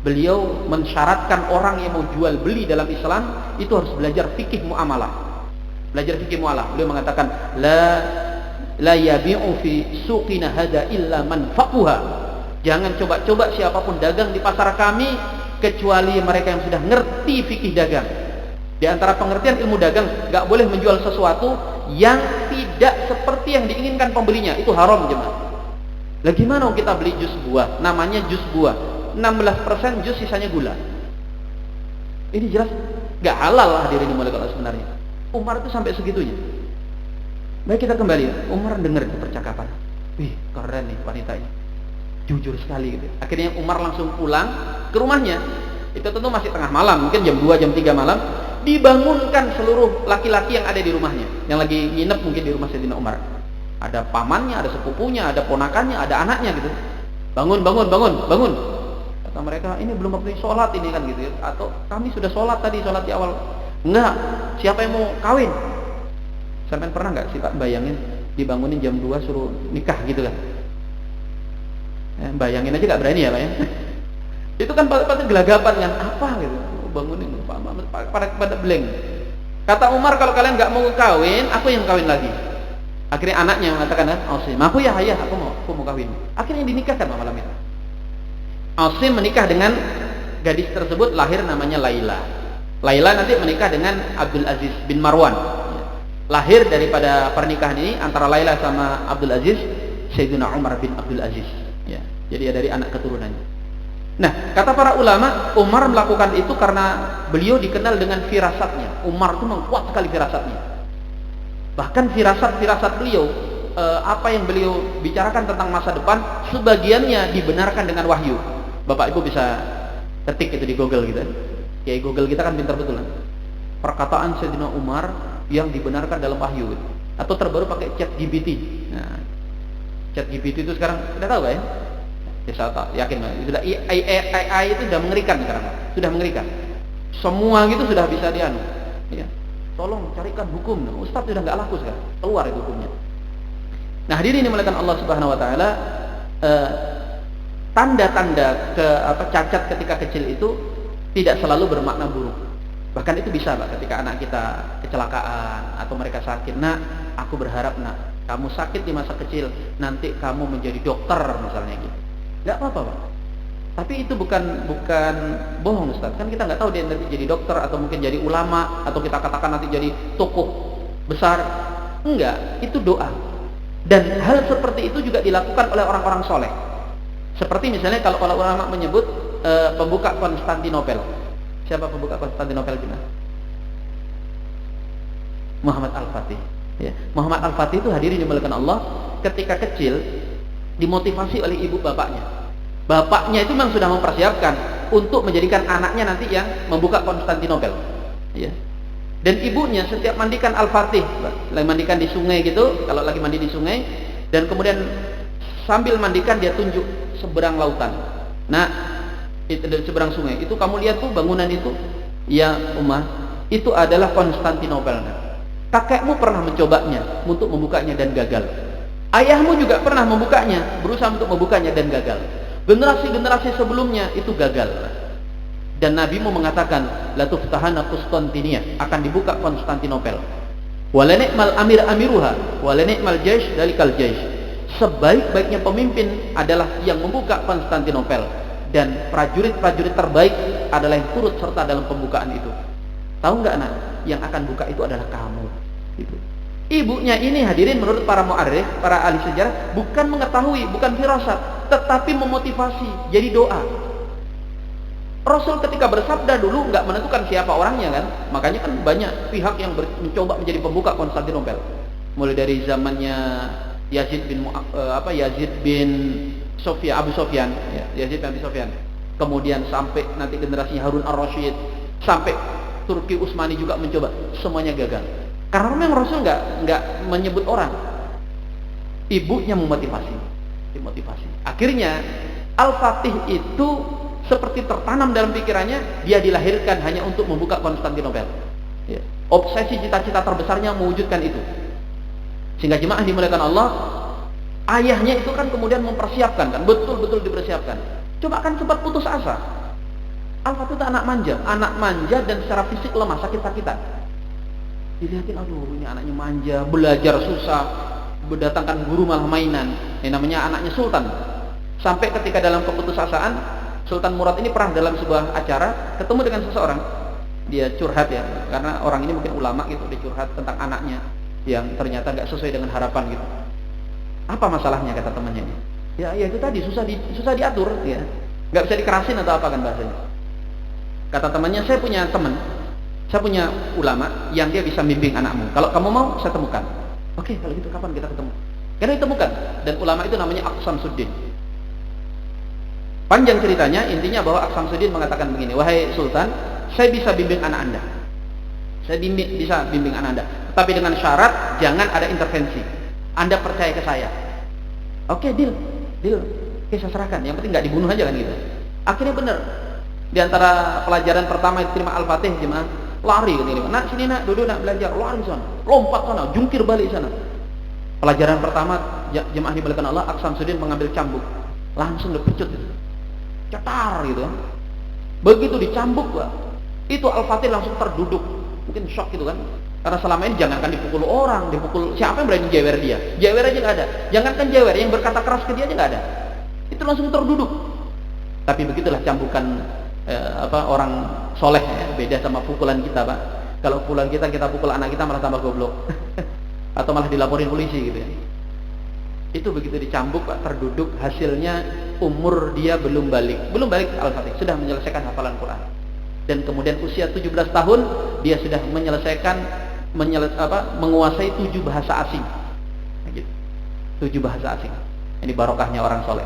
beliau mensyaratkan orang yang mau jual beli dalam Islam itu harus belajar fikih muamalah. Belajar fikih muamalah. Beliau mengatakan la yabi'u fi suqina hada illa man faquha. Jangan coba-coba siapapun dagang di pasar kami kecuali mereka yang sudah ngerti fikih dagang. Di antara pengertian ilmu dagang, nggak boleh menjual sesuatu yang tidak seperti yang diinginkan pembelinya. Itu haram jemaah. Lah gimana kita beli jus buah? Namanya jus buah. 16% jus, sisanya gula. Ini jelas nggak halal hadirin dimulai Allah sebenarnya. Umar itu sampai segitunya. Baik, kita kembali. Umar dengar itu percakapan. Wih, keren nih wanita ini. Jujur sekali gitu. Akhirnya Umar langsung pulang ke rumahnya. Itu tentu masih tengah malam, mungkin jam 2, jam 3 malam. Dibangunkan seluruh laki-laki yang ada di rumahnya, yang lagi nginep mungkin di rumah Sayyidina Umar. Ada pamannya, ada sepupunya, ada ponakannya, ada anaknya gitu. Bangun. Kata mereka, ini belum waktu sholat ini kan gitu ya. Atau kami sudah sholat tadi, sholat di awal. Enggak, siapa yang mau kawin? Sampai pernah nggak sih Pak bayangin dibangunin jam 2 suruh nikah gitu kan? Bayangin aja nggak berani ya Pak ya. Itu kan pada gelagapan kan, apa gitu, bangunin pada blank. Kata Umar, kalau kalian nggak mau kawin, aku yang kawin lagi. Akhirnya anaknya mengatakan, Asim, aku ya ayah, aku mau kawin. Akhirnya dinikahkan malam itu. Asim menikah dengan gadis tersebut, lahir namanya Laila. Laila nanti menikah dengan Abdul Aziz bin Marwan. Lahir daripada pernikahan ini antara Laila sama Abdul Aziz, Sayyidina Umar bin Abdul Aziz. Ya, jadi dari anak keturunannya. Nah, kata para ulama, Umar melakukan itu karena beliau dikenal dengan firasatnya. Umar itu kuat sekali firasatnya. Bahkan firasat beliau, apa yang beliau bicarakan tentang masa depan, sebagiannya dibenarkan dengan wahyu. Bapak Ibu bisa ketik itu di Google gitu. Ya, Google kita kan pintar betul. Perkataan Sayyidina Umar yang dibenarkan dalam wahyu. Atau terbaru pakai ChatGPT. Nah, ChatGPT itu sekarang sudah tahu ya? Ya, saya yakin sudah AI itu sudah mengerikan sekarang, sudah mengerikan. Semua gitu sudah bisa dianu. Ya. Tolong carikan hukum. Ustaz sudah nggak laku sekarang, keluar itu hukumnya. Nah, hadirin dimulakan Allah Subhanahu Wa Taala, tanda-tanda cacat ketika kecil itu tidak selalu bermakna buruk. Bahkan itu bisa Pak, ketika anak kita kecelakaan atau mereka sakit. Nak, aku berharap nak, kamu sakit di masa kecil, nanti kamu menjadi dokter misalnya gitu. Nggak apa-apa Pak. Tapi itu bukan bohong Ustaz. Kan kita nggak tahu dia nanti jadi dokter atau mungkin jadi ulama atau kita katakan nanti jadi tokoh besar. Enggak, itu doa. Dan hal seperti itu juga dilakukan oleh orang-orang soleh. Seperti misalnya kalau ulama menyebut pembuka Konstantinopel. Siapa pembuka Konstantinopel kita? Muhammad Al-Fatih. Ya. Muhammad Al-Fatih itu hadirin dimuliakan Allah, ketika kecil dimotivasi oleh ibu bapaknya. Bapaknya itu memang sudah mempersiapkan untuk menjadikan anaknya nanti yang membuka Konstantinopel. Ya. Dan ibunya setiap mandikan Al-Fatih, lagi mandikan di sungai gitu, kalau lagi mandi di sungai, dan kemudian sambil mandikan dia tunjuk seberang lautan. Nah, itu dari seberang sungai. Itu kamu lihat tuh bangunan itu, ya Ummah, itu adalah Konstantinopel. Kakekmu pernah mencobanya untuk membukanya dan gagal. Ayahmu juga pernah membukanya, berusaha untuk membukanya dan gagal. Generasi-generasi sebelumnya itu gagal. Dan Nabimu mengatakan, la tuftahana Konstantinia, akan dibuka Konstantinopel. Wala ni'mal amir amiruha, wala ni'mal jaish dalikal jaish. Sebaik-baiknya pemimpin adalah yang membuka Konstantinopel, dan prajurit-prajurit terbaik adalah yang turut serta dalam pembukaan itu. Tahu nggak nak? Yang akan buka itu adalah kamu. Gitu. Ibunya ini hadirin menurut para mu'arrikh, para ahli sejarah, bukan mengetahui, bukan firasat, tetapi memotivasi, jadi doa. Rasul ketika bersabda dulu nggak menentukan siapa orangnya kan, makanya kan banyak pihak yang mencoba menjadi pembuka Konstantinopel. Mulai dari zamannya Yazid bin Abu Sofyan, ya, Yazid bin Abi Sofyan. Kemudian sampai nanti generasinya Harun Ar-Rasyid, sampai Turki Utsmani juga mencoba, semuanya gagal. Karena memang Rasul nggak menyebut orang, ibunya dimotivasi. Akhirnya Al-Fatih itu seperti tertanam dalam pikirannya, dia dilahirkan hanya untuk membuka Konstantinopel. Ya. Obsesi cita-cita terbesarnya mewujudkan itu. Sehingga jemaah dimuliakan Allah, ayahnya itu kan kemudian mempersiapkan, kan betul-betul dipersiapkan. Coba kan sempat putus asa. Al-Fatih itu anak manja dan secara fisik lemah, sakit-sakitan. Dilihatin, aduh ini anaknya manja, belajar susah, berdatangkan guru malah mainan. Ini namanya anaknya Sultan. Sampai ketika dalam keputusasaan, Sultan Murad ini pernah dalam sebuah acara ketemu dengan seseorang. Dia curhat ya, karena orang ini mungkin ulama gitu, dia curhat tentang anaknya yang ternyata nggak sesuai dengan harapan gitu. Apa masalahnya, kata temannya ini? Ya itu tadi susah diatur ya, nggak bisa dikerasin atau apa kan bahasanya. Kata temannya, saya punya ulama yang dia bisa bimbing anakmu. Kalau kamu mau, saya temukan. Oke, kalau gitu kapan kita ketemu? Karena ditemukan, dan ulama itu namanya Aqsamsuddin. Panjang ceritanya, intinya bahwa Aqsamsuddin mengatakan begini, wahai Sultan, saya bisa bimbing anak Anda. Saya bisa bimbing anak Anda, tapi dengan syarat jangan ada intervensi. Anda percaya ke saya. Oke, deal. Oke, saya serahkan. Yang penting nggak dibunuh aja kan gitu. Akhirnya benar. Di antara pelajaran pertama itu terima Al-Fatih, jemaah lari kan ini. Nak sini nak, duduk nak belajar, lari sana, lompat sana, jungkir balik sana. Pelajaran pertama jemaah dimuliakan Allah, Aqsamsuddin mengambil cambuk, langsung dipecut gitu. Cetar gitu kan. Begitu dicambuk, Pak, itu Al-Fatih langsung terduduk, mungkin shock gitu kan. Karena selama ini jangankan dipukul orang, dipukul siapa yang berani jewer dia? Jewer aja nggak ada. Jangankan jewer, yang berkata keras ke dia aja nggak ada. Itu langsung terduduk. Tapi begitulah cambukan orang soleh ya. Beda sama pukulan kita, Pak. Kalau pukulan kita pukul anak kita malah tambah goblok. Atau malah dilaporin polisi gitu ya. Itu begitu dicambuk, Pak, terduduk, hasilnya umur dia belum balik Al-Fatih, sudah menyelesaikan hafalan Quran. Dan kemudian usia 17 tahun dia sudah menguasai 7 bahasa asing. Gitu. 7 bahasa asing. Ini barokahnya orang soleh.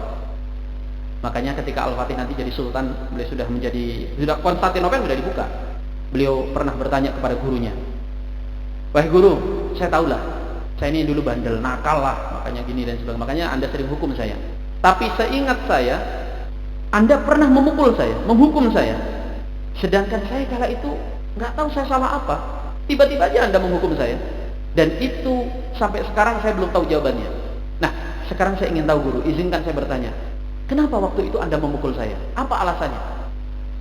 Makanya ketika Al-Fatih nanti jadi sultan, beliau sudah Konstantinopel sudah dibuka. Beliau pernah bertanya kepada gurunya, wahai guru, saya tahulah, saya ini dulu bandel, nakal lah, makanya gini dan sebagainya, makanya Anda sering hukum saya. Tapi seingat saya, Anda pernah menghukum saya. Sedangkan saya kala itu nggak tahu saya salah apa. Tiba-tiba aja Anda menghukum saya. Dan itu sampai sekarang saya belum tahu jawabannya. Nah, sekarang saya ingin tahu, guru, izinkan saya bertanya. Kenapa waktu itu Anda memukul saya? Apa alasannya?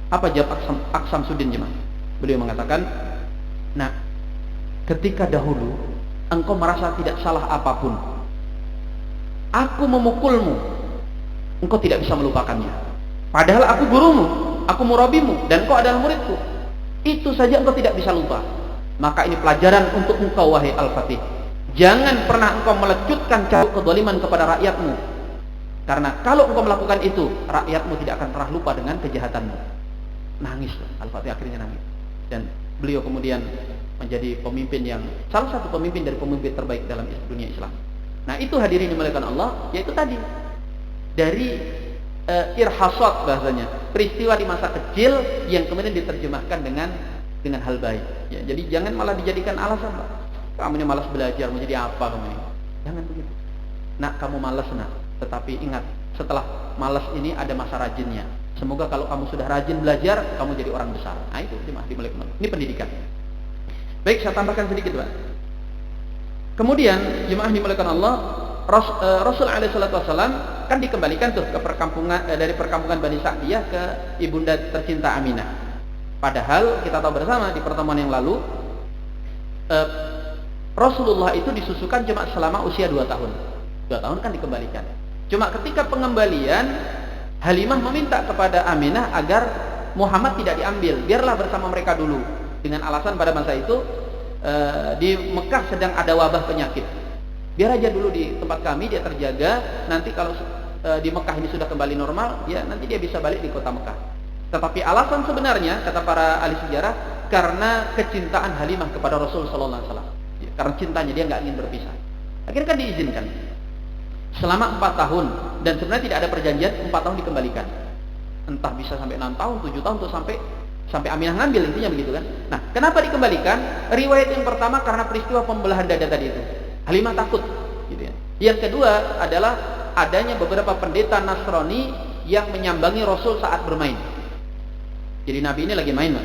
Apa jawab Aqsamsuddin, jemaah? Beliau mengatakan, nah, ketika dahulu engkau merasa tidak salah apapun, aku memukulmu, engkau tidak bisa melupakannya. Padahal aku gurumu, aku murabimu, dan engkau adalah muridku. Itu saja engkau tidak bisa lupa. Maka ini pelajaran untuk engkau, wahai Al-Fatih. Jangan pernah engkau melecutkan cambuk kezaliman kepada rakyatmu. Karena kalau engkau melakukan itu, rakyatmu tidak akan pernah lupa dengan kejahatanmu. Nangis, Al-Fatih akhirnya nangis. Dan beliau kemudian menjadi pemimpin yang salah satu pemimpin dari pemimpin terbaik dalam dunia Islam. Nah, itu hadirin dimuliakan Allah, yaitu tadi dari irhasat bahasanya, peristiwa di masa kecil yang kemudian diterjemahkan dengan hal baik. Ya, jadi jangan malah dijadikan alasan, Pak. Kamu ini malas belajar, mau jadi apa kamu ini? Jangan begitu. Nak, kamu malas, nak. Tetapi ingat, setelah malas ini ada masa rajinnya. Semoga kalau kamu sudah rajin belajar, kamu jadi orang besar. Nah, itu dimuliakan. Ini pendidikan. Baik, saya tambahkan sedikit, Pak. Kemudian jemaah dimuliakan Allah, Rasul alaihi salatu wasallam kan dikembalikan tuh ke perkampungan, dari perkampungan Bani Sa'diyah ke ibunda tercinta Aminah. Padahal kita tahu bersama di pertemuan yang lalu, Rasulullah itu disusukan cuma selama usia 2 tahun. 2 tahun kan dikembalikan. Cuma ketika pengembalian, Halimah meminta kepada Aminah agar Muhammad tidak diambil, biarlah bersama mereka dulu. Dengan alasan pada masa itu di Mekah sedang ada wabah penyakit. Biar aja dulu di tempat kami, dia terjaga. Nanti kalau di Mekah ini sudah kembali normal, ya nanti dia bisa balik di kota Mekah. Tetapi alasan sebenarnya, kata para ahli sejarah, karena kecintaan Halimah kepada Rasul sallallahu alaihi wasallam. Ya, karena cintanya, dia nggak ingin berpisah. Akhirnya kan diizinkan selama 4 tahun, dan sebenarnya tidak ada perjanjian 4 tahun dikembalikan. Entah bisa sampai 6 tahun, 7 tahun, atau sampai Aminah ngambil, intinya begitu kan. Nah, kenapa dikembalikan? Riwayat yang pertama karena peristiwa pembelahan dada tadi itu. Halimah takut, gitu ya. Yang kedua adalah adanya beberapa pendeta Nasrani yang menyambangi Rasul saat bermain. Jadi Nabi ini lagi main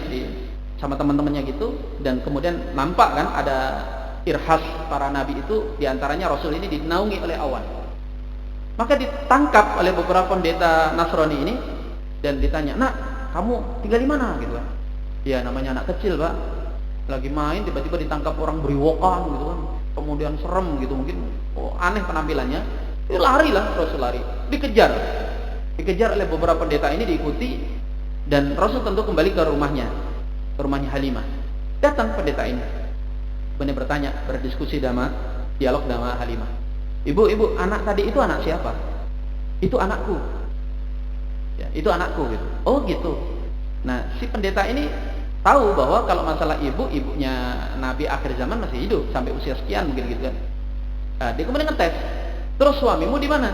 sama teman-temannya gitu, dan kemudian nampak kan ada irhas para nabi itu, diantaranya Rasul ini dinaungi oleh awan. Maka ditangkap oleh beberapa pendeta Nasrani ini dan ditanya, "Nak, kamu tinggal di mana?" gitu kan. Ya namanya anak kecil, Pak. Lagi main tiba-tiba ditangkap orang beriwokan gitu kan. Kemudian serem gitu, mungkin aneh penampilannya. Itu lari lah, Rasul lari. Dikejar oleh beberapa pendeta ini, diikuti, dan Rasul tentu kembali ke rumahnya Halimah. Datang pendeta ini, benar bertanya, berdiskusi dialog sama Halimah. Ibu, anak tadi itu anak siapa? Itu anakku. Ya, itu anakku gitu. Oh gitu. Nah, si pendeta ini tahu bahwa kalau masalah ibunya Nabi akhir zaman masih hidup sampai usia sekian mungkin gitu kan. Dia kemudian ngetes. Terus suamimu di mana?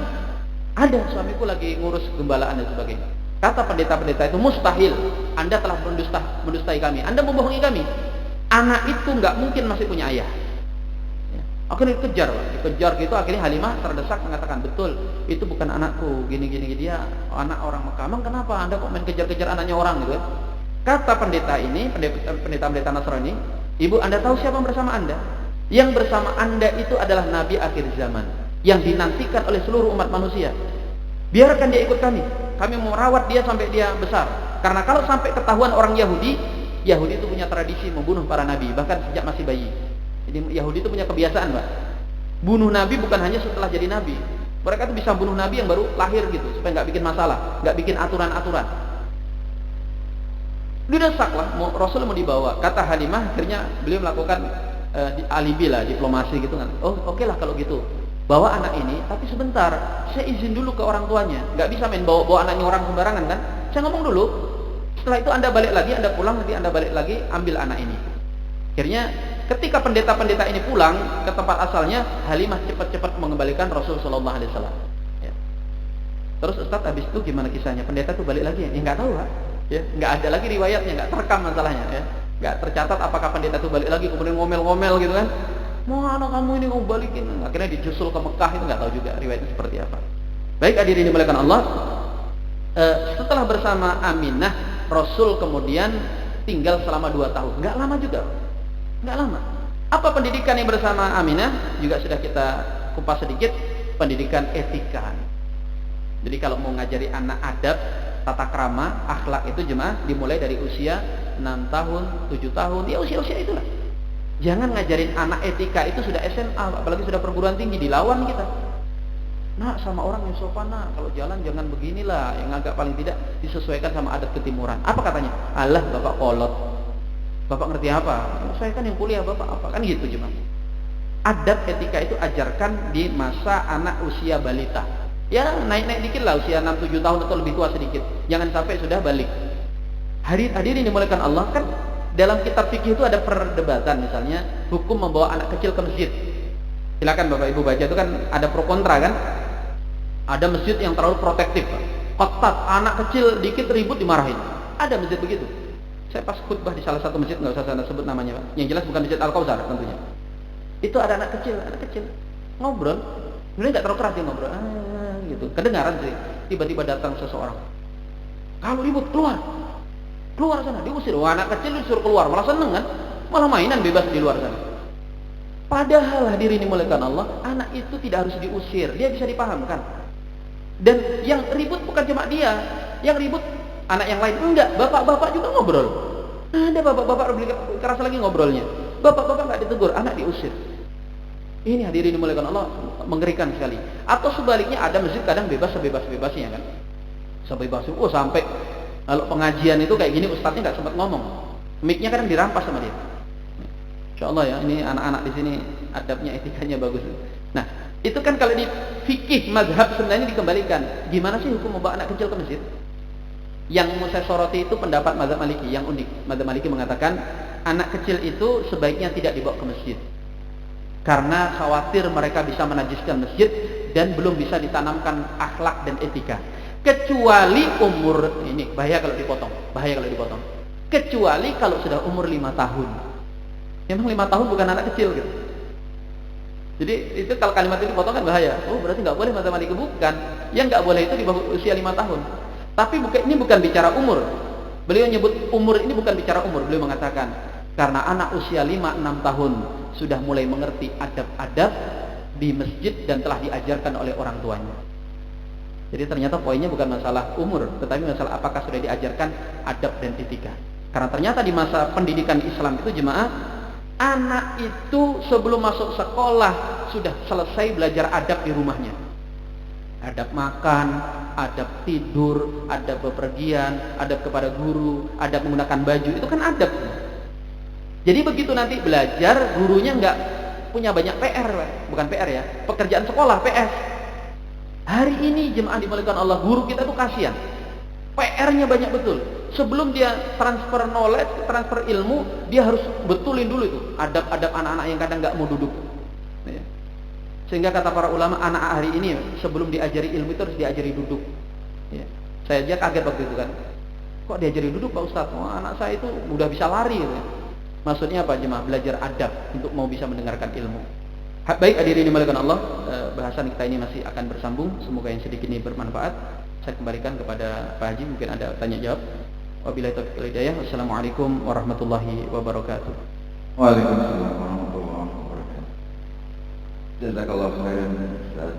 Ada, suamiku lagi ngurus gembalaan dan sebagainya. Kata pendeta-pendeta itu, mustahil. Anda telah mendustai kami. Anda membohongi kami. Anak itu nggak mungkin masih punya ayah. Akhirnya dikejar gitu. Akhirnya Halimah terdesak mengatakan, betul, itu bukan anakku, gini, dia anak orang Mekah. Emang kenapa Anda kok main kejar-kejar anaknya orang gitu? Kata pendeta ini, pendeta Nasrani, ibu, Anda tahu siapa yang bersama Anda? Yang bersama Anda itu adalah Nabi akhir zaman, yang dinantikan oleh seluruh umat manusia. Biarkan dia ikut kami mau rawat dia sampai dia besar. Karena kalau sampai ketahuan orang Yahudi itu punya tradisi membunuh para nabi, bahkan sejak masih bayi. Jadi Yahudi itu punya kebiasaan, Pak. Bunuh nabi bukan hanya setelah jadi nabi. Mereka itu bisa bunuh nabi yang baru lahir gitu, supaya nggak bikin masalah, nggak bikin aturan-aturan. Didesaklah, Rasul mau dibawa. Kata Halimah, akhirnya beliau melakukan alibi lah, diplomasi gitu kan. Oh, oke lah kalau gitu. Bawa anak ini, tapi sebentar, saya izin dulu ke orang tuanya. Nggak bisa main bawa anaknya orang sembarangan kan. Saya ngomong dulu. Setelah itu Anda balik lagi, Anda pulang, nanti Anda balik lagi, ambil anak ini. Akhirnya ketika pendeta-pendeta ini pulang ke tempat asalnya, Halimah cepat-cepat mengembalikan Rasul Shallallahu Alaihi Wasallam. Ya. Terus Ustadz, habis itu gimana kisahnya? Pendeta itu balik lagi ya? Nggak tahu, Pak. Ya, nggak ada lagi riwayatnya, nggak terekam masalahnya. Ya. Nggak tercatat apakah pendeta itu balik lagi kemudian ngomel-ngomel gitu kan? Mau anak kamu ini mau balikin? Akhirnya dijusul ke Mekah, itu nggak tahu juga riwayatnya seperti apa. Baik, hadirin dimuliakan Allah. Setelah bersama Aminah, Rasul kemudian tinggal selama 2 tahun. Nggak lama juga. Nggak lama. Apa pendidikan yang bersama Aminah? Juga sudah kita kupas sedikit. Pendidikan etika. Jadi kalau mau ngajari anak adab, tata krama, akhlak itu jemaah dimulai dari usia 6 tahun, 7 tahun, ya usia-usia itulah. Jangan ngajarin anak etika itu sudah SMA, apalagi sudah perguruan tinggi, dilawan kita. Nak, sama orang yang sopan, nak, kalau jalan jangan beginilah, yang agak paling tidak disesuaikan sama adat ketimuran. Apa katanya? Alah, bapak kolot. Bapak ngerti apa? Saya kan yang kuliah, bapak apa? Kan gitu cuma. Adab etika itu ajarkan di masa anak usia balita. Ya naik-naik dikit lah, usia 6-7 tahun atau lebih tua sedikit. Jangan sampai sudah balik. Hadirin dimuliakan Allah, kan dalam kitab fikih itu ada perdebatan, misalnya hukum membawa anak kecil ke masjid. Silakan Bapak Ibu baca, itu kan ada pro kontra kan. Ada masjid yang terlalu protektif, ketat, anak kecil dikit ribut dimarahin. Ada masjid begitu. Saya pas khutbah di salah satu masjid, nggak usah saya sebut namanya, Pak. Yang jelas bukan masjid Al-Kautsar tentunya. Itu ada anak kecil ngobrol, sebenarnya nggak terlalu keras dia ngobrol, gitu. Kedengaran sih, tiba-tiba datang seseorang. Kalau ribut keluar sana, diusir. Wah, anak kecil disuruh keluar, malah seneng kan, malah mainan bebas di luar sana. Padahal hadirin dimuliakan Allah, anak itu tidak harus diusir, dia bisa dipahamkan. Dan yang ribut bukan cuma dia, yang ribut anak yang lain. Enggak, bapak-bapak juga ngobrol. Ada bapak-bapak lebih keras lagi ngobrolnya. Bapak-bapak nggak ditegur, anak diusir. Ini hadirin dimuliakan Allah, mengerikan sekali. Atau sebaliknya, ada masjid kadang bebas sebebas-bebasnya kan, sebebas. Sampai kalau pengajian itu kayak gini, ustadznya nggak sempat ngomong, mic-nya kadang dirampas sama dia. Insya Allah ya, ini anak-anak di sini adabnya, etikanya bagus. Nah, itu kan kalau di fikih mazhab sebenarnya dikembalikan. Gimana sih hukum membawa anak kecil ke masjid? Yang mau saya soroti itu pendapat mazhab Maliki yang unik. Mazhab Maliki mengatakan anak kecil itu sebaiknya tidak dibawa ke masjid, karena khawatir mereka bisa menajiskan masjid dan belum bisa ditanamkan akhlak dan etika. Kecuali umur, ini bahaya kalau dipotong, kecuali kalau sudah umur 5 tahun. Memang 5 tahun bukan anak kecil gitu. Jadi itu kalau kalimat itu dipotong kan bahaya. Oh, berarti nggak boleh mazhab Maliki. Bukan. Yang nggak boleh itu di bawah usia 5 tahun. Tapi ini bukan bicara umur. Beliau nyebut umur ini bukan bicara umur. Beliau mengatakan, karena anak usia 5-6 tahun sudah mulai mengerti adab-adab di masjid dan telah diajarkan oleh orang tuanya. Jadi ternyata poinnya bukan masalah umur, tetapi masalah apakah sudah diajarkan adab dan etika. Karena ternyata di masa pendidikan Islam itu jemaah, anak itu sebelum masuk sekolah sudah selesai belajar adab di rumahnya. Adab makan, adab tidur, adab bepergian, adab kepada guru, adab menggunakan baju, itu kan adab. Jadi begitu nanti belajar, gurunya nggak punya banyak PR, bukan PR ya, pekerjaan sekolah, PS. Hari ini jemaah dimuliakan Allah, guru kita tuh kasihan, PR-nya banyak betul. Sebelum dia transfer knowledge, transfer ilmu, dia harus betulin dulu itu adab-adab anak-anak yang kadang nggak mau duduk. Sehingga kata para ulama, anak hari ini sebelum diajari ilmu itu harus diajari duduk. Ya. Saya aja kaget waktu itu kan, kok diajari duduk Pak Ustadz? Oh, anak saya itu udah bisa lari. Gitu. Maksudnya apa jemaah? Belajar adab untuk mau bisa mendengarkan ilmu. Baik hadirin dimuliakan Allah, bahasan kita ini masih akan bersambung. Semoga yang sedikit ini bermanfaat. Saya kembalikan kepada Pak Haji, mungkin ada tanya jawab. Wabillahi taufiq wal hidayah. Wassalamualaikum warahmatullahi wabarakatuh. Waalaikumsalam warahmatullahi wabarakatuh. Jazakallahu khairan Ustaz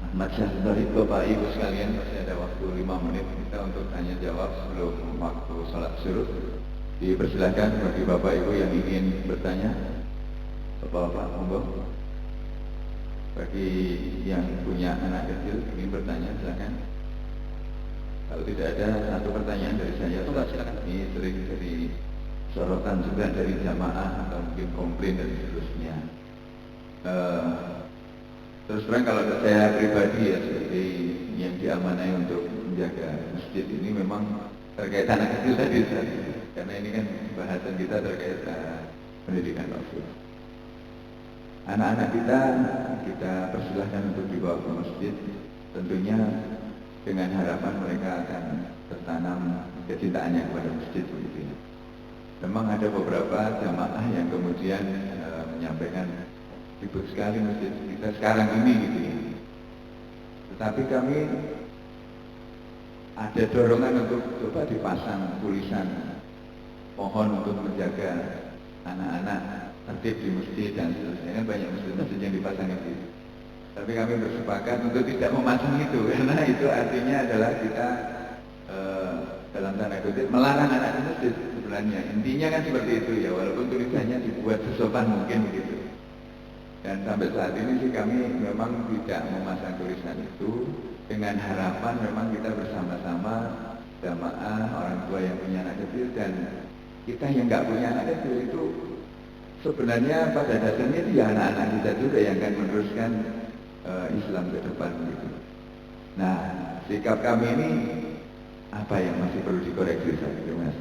Ahmad Syahzari. Bapak Ibu sekalian, masih ada waktu 5 menit kita untuk tanya jawab sebelum waktu salat syuruk. Dipersilakan bagi Bapak Ibu yang ingin bertanya. Bapak-bapak, monggo. Bagi yang punya anak kecil ingin bertanya, silakan. Kalau tidak ada, satu pertanyaan dari saya. Silakan. Ini sering dari sorotan juga dari jamaah atau mungkin komplain dan seterusnya. Terus terang kalau saya pribadi ya, seperti yang diamanai untuk menjaga masjid ini memang terkait anak kecil tadi, karena ini kan bahasan kita terkait pendidikan Rasul. Anak-anak kita persilahkan untuk dibawa ke masjid, tentunya dengan harapan mereka akan tertanam kecintaannya kepada masjid begitu ya. Memang ada beberapa jamaah yang kemudian menyampaikan ribut sekali masjid kita sekarang ini gitu ya. Tetapi kami ada dorongan untuk coba dipasang tulisan mohon untuk menjaga anak-anak tertib di masjid dan seterusnya. Kan banyak masjid-masjid yang dipasang itu. Tapi kami bersepakat untuk tidak memasang itu, karena itu artinya adalah kita dalam tanda kutip melarang anak di masjid sebenarnya. Intinya kan seperti itu ya, walaupun tulisannya dibuat sesopan mungkin begitu. Dan sampai saat ini sih kami memang tidak memasang tulisan itu, dengan harapan memang kita bersama-sama jamaah orang tua yang punya anak kecil dan kita yang nggak punya anak kecil itu sebenarnya pada dasarnya itu ya anak-anak kita juga yang akan meneruskan Islam ke depan gitu. Nah, sikap kami ini apa yang masih perlu dikoreksi saat itu, Mas?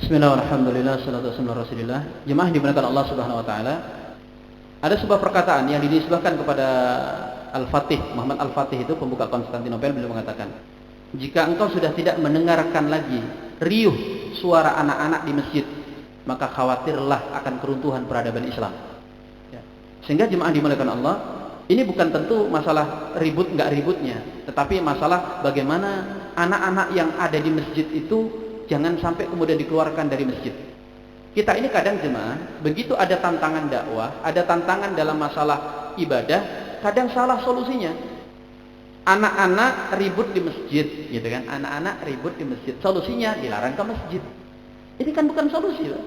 Bismillahirrahmanirrahim. Salatu wassalamu ala Rasulillah. Jemaah dimuliakan Allah Subhanahu wa taala. Ada sebuah perkataan yang dinisbahkan kepada Al-Fatih, Muhammad Al-Fatih itu pembuka Konstantinopel, beliau mengatakan, "Jika engkau sudah tidak mendengarkan lagi riuh suara anak-anak di masjid, maka khawatirlah akan keruntuhan peradaban Islam." Ya. Sehingga jemaah dimuliakan Allah, ini bukan tentu masalah ribut nggak ributnya, tetapi masalah bagaimana anak-anak yang ada di masjid itu jangan sampai kemudian dikeluarkan dari masjid. Kita ini kadang jemaah, begitu ada tantangan dakwah, ada tantangan dalam masalah ibadah, kadang salah solusinya. Anak-anak ribut di masjid, gitu kan? Anak-anak ribut di masjid, solusinya dilarang ke masjid. Ini kan bukan solusi, loh.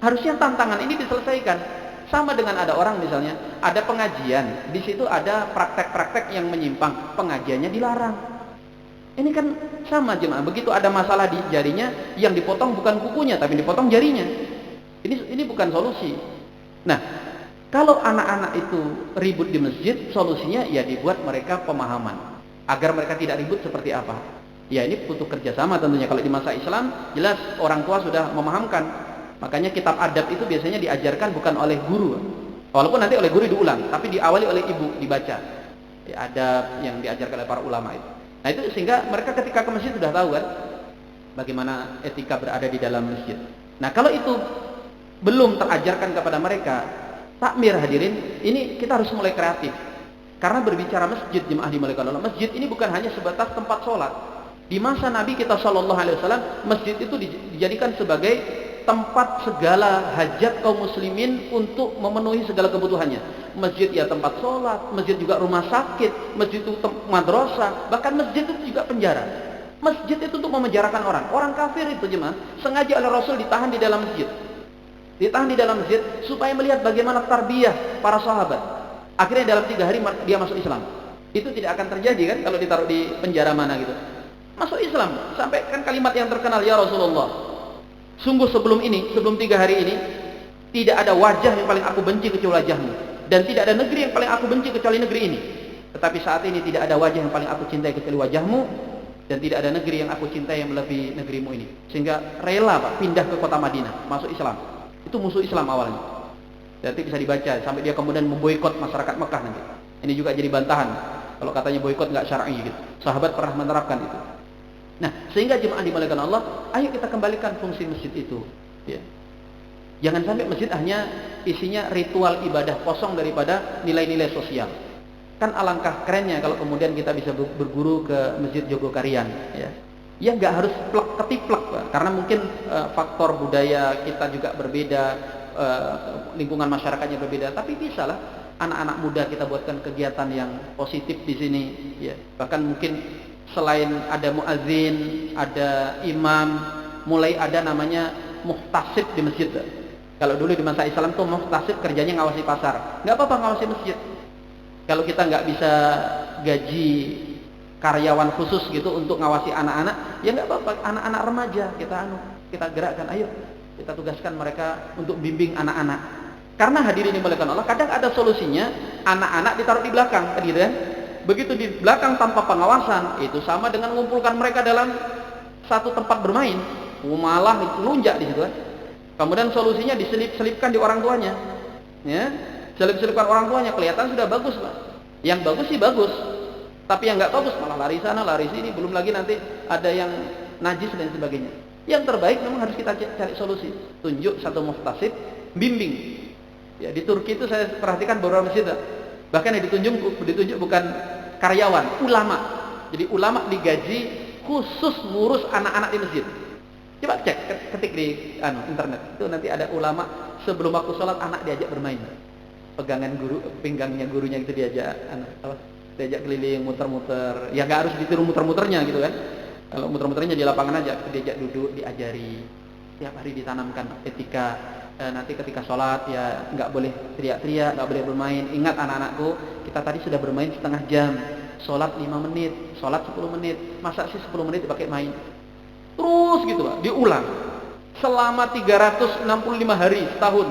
Harusnya tantangan ini diselesaikan. Sama dengan ada orang misalnya, ada pengajian, di situ ada praktek-praktek yang menyimpang, pengajiannya dilarang. Ini kan sama jemaah, begitu ada masalah di jarinya, yang dipotong bukan kukunya, tapi dipotong jarinya. Ini bukan solusi. Nah, kalau anak-anak itu ribut di masjid, solusinya ya dibuat mereka pemahaman, agar mereka tidak ribut seperti apa. Ya ini butuh kerjasama tentunya. Kalau di masa Islam, jelas orang tua sudah memahamkan. Makanya kitab adab itu biasanya diajarkan bukan oleh guru, walaupun nanti oleh guru diulang, tapi diawali oleh ibu, dibaca. Ya, adab yang diajarkan oleh para ulama itu. Nah itu sehingga mereka ketika ke masjid sudah tahu kan, bagaimana etika berada di dalam masjid. Nah kalau itu belum terajarkan kepada mereka, takmir hadirin, ini kita harus mulai kreatif. Karena berbicara masjid, jemaah dimuliakan Allah, masjid ini bukan hanya sebatas tempat sholat. Di masa Nabi kita Shallallahu Alaihi Wasallam, masjid itu dijadikan sebagai tempat segala hajat kaum muslimin untuk memenuhi segala kebutuhannya. Masjid ya tempat sholat, masjid juga rumah sakit, masjid itu madrasah, bahkan masjid itu juga penjara. Masjid itu untuk memenjarakan orang. Orang kafir itu jemaah sengaja oleh Rasul ditahan di dalam masjid. Ditahan di dalam masjid supaya melihat bagaimana tarbiyah para sahabat. Akhirnya dalam 3 hari dia masuk Islam. Itu tidak akan terjadi kan kalau ditaruh di penjara mana gitu. Masuk Islam, sampaikan kalimat yang terkenal, ya Rasulullah, sungguh sebelum 3 hari ini tidak ada wajah yang paling aku benci kecuali wajahmu, dan tidak ada negeri yang paling aku benci kecuali negeri ini. Tetapi saat ini tidak ada wajah yang paling aku cintai kecuali wajahmu, dan tidak ada negeri yang aku cintai yang melebihi negerimu ini. Sehingga rela Pak pindah ke kota Madinah, masuk Islam. Itu musuh Islam awalnya. Nanti bisa dibaca sampai dia kemudian memboikot masyarakat Mekah nanti. Ini juga jadi bantahan kalau katanya boikot nggak syar'i gitu. Sahabat pernah menerapkan itu. Nah, sehingga jemaah dimuliakan Allah, ayo kita kembalikan fungsi masjid itu. Ya. Jangan sampai masjid hanya isinya ritual ibadah kosong daripada nilai-nilai sosial. Kan alangkah kerennya kalau kemudian kita bisa berguru ke Masjid Jogokarian. Ya, ya nggak harus ketiplek, Pak. Karena mungkin faktor budaya kita juga berbeda, lingkungan masyarakatnya berbeda. Tapi bisa lah anak-anak muda kita buatkan kegiatan yang positif di sini. Ya, bahkan mungkin selain ada muazin, ada imam, mulai ada namanya muhtasib di masjid. Kalau dulu di masa Islam tuh muhtasib kerjanya ngawasi pasar. Nggak apa-apa ngawasi masjid. Kalau kita nggak bisa gaji karyawan khusus gitu untuk ngawasi anak-anak, ya nggak apa-apa. Anak-anak remaja kita gerakkan. Ayo kita tugaskan mereka untuk bimbing anak-anak. Karena hadirin dimuliakan Allah, kadang ada solusinya anak-anak ditaruh di belakang, gitu kan? Begitu di belakang tanpa pengawasan, itu sama dengan mengumpulkan mereka dalam satu tempat bermain, malah lunjak di situ kan. Kemudian solusinya diselip-selipkan di orang tuanya, ya, selip-selipkan orang tuanya, kelihatan sudah bagus Pak. Yang bagus sih bagus, tapi yang nggak bagus malah lari sana, lari sini, belum lagi nanti ada yang najis dan sebagainya. Yang terbaik memang harus kita cari solusi, tunjuk satu muhtasib, bimbing. Ya, di Turki itu saya perhatikan beberapa masjid. Bahkan yang ditunjuk bukan karyawan, ulama. Jadi ulama digaji khusus ngurus anak-anak di masjid. Coba cek, ketik di internet. Itu nanti ada ulama sebelum waktu sholat anak diajak bermain. Pinggangnya gurunya itu diajak keliling, muter-muter. Ya nggak harus ditiru muter-muternya gitu kan. Kalau muter-muternya di lapangan aja, diajak duduk, diajari. Tiap hari ditanamkan etika. Nanti ketika sholat ya nggak boleh teriak-teriak, nggak boleh bermain. Ingat anak-anakku, kita tadi sudah bermain setengah jam, sholat 5 menit, sholat 10 menit, masa sih 10 menit dipakai main? Terus gitu Pak, diulang selama 365 hari setahun,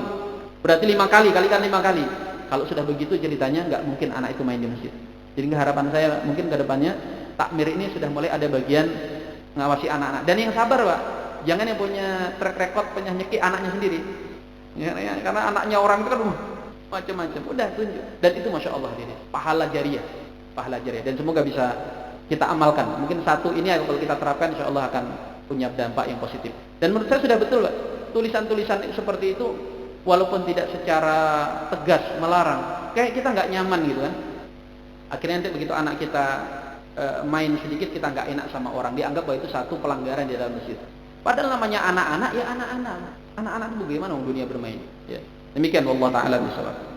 berarti 5 kali, kalikan 5 kali. Kalau sudah begitu ceritanya nggak mungkin anak itu main di masjid. Jadi harapan saya mungkin ke depannya takmir ini sudah mulai ada bagian ngawasi anak-anak. Dan yang sabar Pak, jangan yang punya track record penyanyeki anaknya sendiri. Ya, karena anaknya orang itu kan macam-macam. Udah tunjuk. Dan itu masya Allah ini pahala jariah, Dan semoga bisa kita amalkan. Mungkin satu ini kalau kita terapkan, insya Allah akan punya dampak yang positif. Dan menurut saya sudah betul, Pak. Tulisan-tulisan seperti itu, walaupun tidak secara tegas melarang, kayak kita nggak nyaman gitu kan. Akhirnya nanti begitu anak kita main sedikit, kita nggak enak sama orang, dianggap bahwa itu satu pelanggaran di dalam masjid. Padahal namanya anak-anak, ya anak-anak. Anak-anak itu bagaimana dunia bermain? Ya. Demikian wallahu taala bisawab.